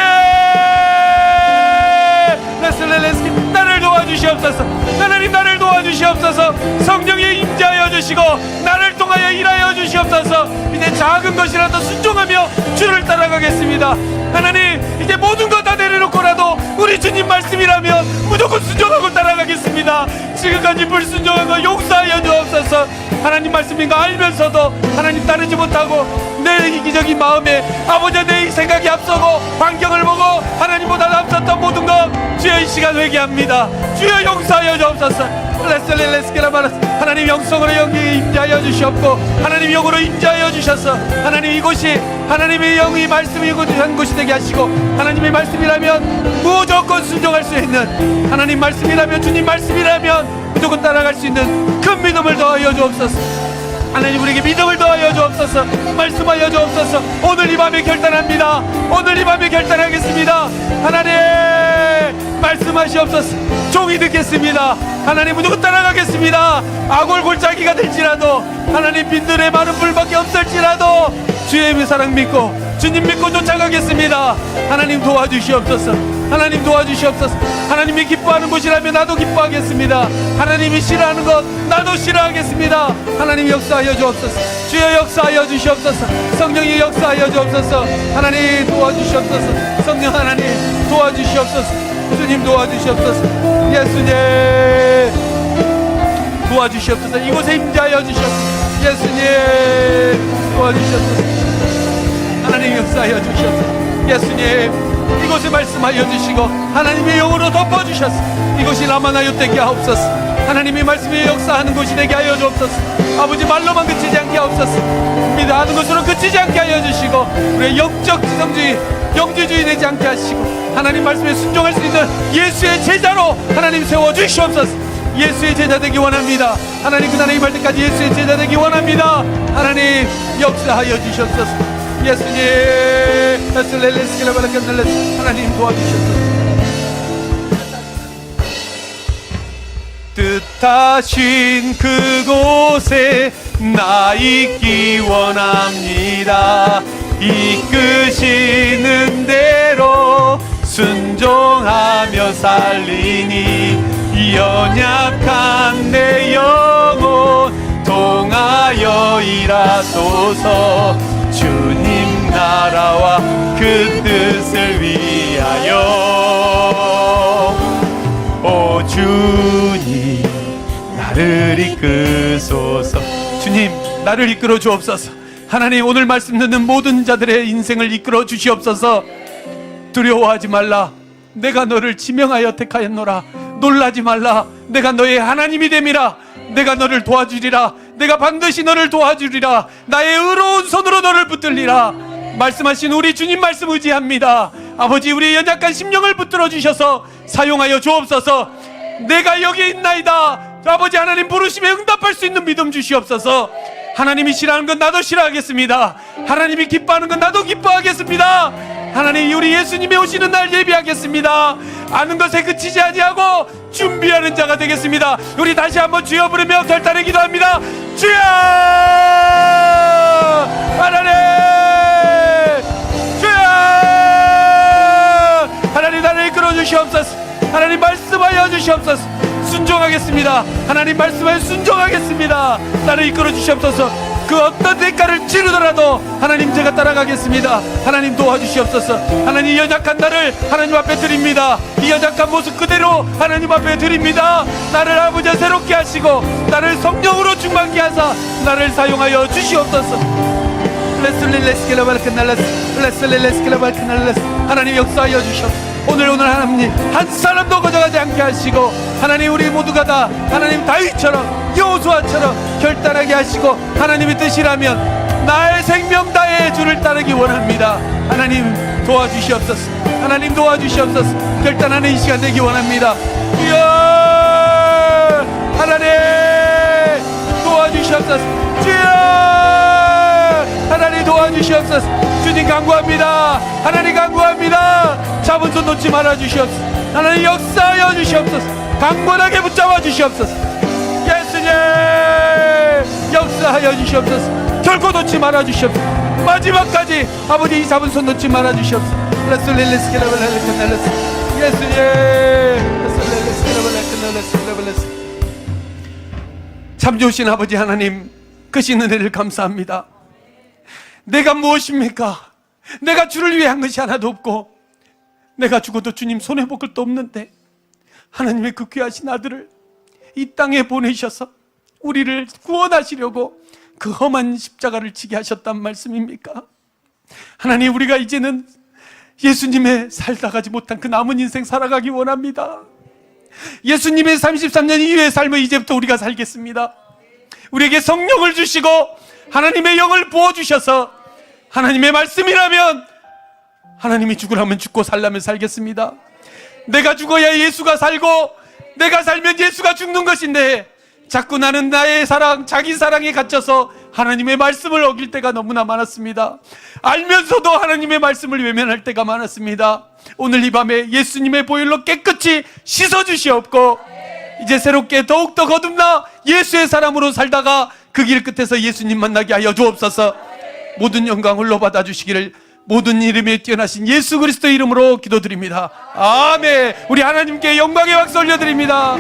나를 도와주시옵소서. 하나님 나를 도와주시옵소서. 성령에 임재하여 주시고 나를 통하여 일하여 주시옵소서. 이제 작은 것이라도 순종하며 주를 따라가겠습니다. 하나님 이제 모든 것 다 내려놓고라도 우리 주님 말씀이라면 무조건 순종하고 따라가겠습니다. 지금까지 불순종한 거 용서하여 주옵소서. 하나님 말씀인 거 알면서도 하나님 따르지 못하고 내 이기적인 마음에 아버지 내 생각이 앞서고 환경을 보고 하나님보다 앞섰던 모든 것 주여 이 시간 회개합니다. 주여 용서하여 주옵소서. 하나님 영성으로 영에 임재하여 주시옵고 하나님 영으로 임재하여 주셔서 하나님 이곳이 하나님의 영이 말씀이 한 곳이 되게 하시고 하나님의 말씀이라면 무조건 순종할 수 있는 하나님 말씀이라면 주님 말씀이라면 무조건 따라갈 수 있는 큰 믿음을 더하여 주옵소서. 하나님 우리에게 믿음을 더하여 주옵소서. 말씀하여 주옵소서. 오늘 이 밤에 결단합니다. 오늘 이 밤에 결단하겠습니다. 하나님 말씀하시옵소서. 종이 듣겠습니다. 하나님 무조건 따라가겠습니다. 악골 골짜기가 될지라도 하나님 빈들에 많은 불밖에 없을지라도 주의 사랑 믿고 주님 믿고 쫓아가겠습니다. 하나님 도와주시옵소서. 하나님 도와주시옵소서. 하나님이 기뻐하는 곳이라면 나도 기뻐하겠습니다. 하나님이 싫어하는 것 나도 싫어하겠습니다. 하나님 역사하여 주옵소서. 주여 역사하여 주시옵소서. 성령이 역사하여 주옵소서. 하나님 도와주시옵소서. 성령 하나님 도와주시옵소서. 주님 도와주시옵소서. 예수님 도와주시옵소서. 이곳에 임재하여 주시옵소서. 예수님 도와주시옵소서. 하나님 역사 역사하여 주셔서 예수님 이곳에 말씀하여 주시고 하나님의 영으로 덮어주셔서 이곳이 라마나요 되게 하옵소서. 하나님이 말씀에 역사하는 곳이 되게 하여 주옵소서. 아버지 말로만 그치지 않게 하옵소서. 믿어하는 것으로 그치지 않게 하여 주시고 우리의 영적 지성주의 영지주의 되지 않게 하시고 하나님 말씀에 순종할 수 있는 예수의 제자로 하나님 세워주시옵소서. 예수의 제자 되기 원합니다. 하나님 그 나라에 임할 때까지 예수의 제자 되기 원합니다. 하나님 역사하여 주셨소서. 예수님 하나님 도와주셨소서. 뜻하신 그곳에 나 있기 원합니다. 이끄시는 대로 순종하며 살리니 연약한 내 영혼 통하여 일하소서. 주님 나라와 그 뜻을 위하여 오 주님 나를 이끄소서. 주님 나를 이끌어 주옵소서. 하나님 오늘 말씀 듣는 모든 자들의 인생을 이끌어 주시옵소서. 두려워하지 말라. 내가 너를 지명하여 택하였노라. 놀라지 말라. 내가 너의 하나님이 됨이라. 내가 너를 도와주리라. 내가 반드시 너를 도와주리라. 나의 의로운 손으로 너를 붙들리라. 말씀하신 우리 주님 말씀 의지합니다. 아버지 우리의 연약한 심령을 붙들어 주셔서 사용하여 주옵소서. 내가 여기 있나이다. 아버지 하나님 부르심에 응답할 수 있는 믿음 주시옵소서. 하나님이 싫어하는 건 나도 싫어하겠습니다. 하나님이 기뻐하는 건 나도 기뻐하겠습니다. 하나님 우리 예수님이 오시는 날 예비하겠습니다. 아는 것에 그치지 아니하고 준비하는 자가 되겠습니다. 우리 다시 한번 주여 부르며 결단에 기도합니다. 주여 하나님 주여 하나님 나를 이끌어 주시옵소서. 하나님 말씀하여 주시옵소서. 순종하겠습니다. 하나님 말씀하여 순종하겠습니다. 나를 이끌어 주시옵소서. 그 어떤 대가를 치르더라도 하나님 제가 따라가겠습니다. 하나님 도와주시옵소서. 하나님 연약한 나를 하나님 앞에 드립니다. 이 연약한 모습 그대로 하나님 앞에 드립니다. 나를 아버지 새롭게 하시고 나를 성령으로 충만케 하사 나를 사용하여 주시옵소서. 하나님 역사하여 주시옵소서. 오늘 하나님 한 사람도 거절하지 않게 하시고 하나님 우리 모두가 다 하나님 다윗처럼 여호수아처럼 결단하게 하시고 하나님의 뜻이라면 나의 생명 다해 주를 따르기 원합니다. 하나님 도와주시옵소서. 하나님 도와주시옵소서. 결단하는 이 시간 되기 원합니다. 이야 하나님 도와주시옵소서. 주여 하나님 도와주시옵소서. 주님 간구합니다. 하나님 간구합니다. 잡은 손 놓지 말아 주시옵소서. 하나님 역사하여 주시옵소서. 강건하게 붙잡아 주시옵소서. 예수님 역사하여 주시옵소서. 결코 놓지 말아 주시옵소서. 마지막까지 아버지 이 잡은 손 놓지 말아 주시옵소서. 예수님 참 좋으신 아버지 하나님 크신 은혜를 감사합니다. 내가 무엇입니까? 내가 주를 위해 한 것이 하나도 없고 내가 죽어도 주님 손해볼 것도 없는데 하나님의 그 귀하신 아들을 이 땅에 보내셔서 우리를 구원하시려고 그 험한 십자가를 지게 하셨단 말씀입니까? 하나님 우리가 이제는 예수님의 살다가지 못한 그 남은 인생 살아가기 원합니다. 예수님의 33년 이후의 삶을 이제부터 우리가 살겠습니다. 우리에게 성령을 주시고 하나님의 영을 부어주셔서 하나님의 말씀이라면 하나님이 죽으라면 죽고 살라면 살겠습니다. 내가 죽어야 예수가 살고 내가 살면 예수가 죽는 것인데 자꾸 나는 나의 사랑, 자기 사랑에 갇혀서 하나님의 말씀을 어길 때가 너무나 많았습니다. 알면서도 하나님의 말씀을 외면할 때가 많았습니다. 오늘 이 밤에 예수님의 보혈로 깨끗이 씻어주시옵고 이제 새롭게 더욱더 거듭나 예수의 사람으로 살다가 그 길 끝에서 예수님 만나게 하여 주옵소서. 모든 영광 홀로 받아주시기를 모든 이름에 뛰어나신 예수 그리스도 이름으로 기도드립니다. 아멘. 우리 하나님께 영광의 박수 올려드립니다.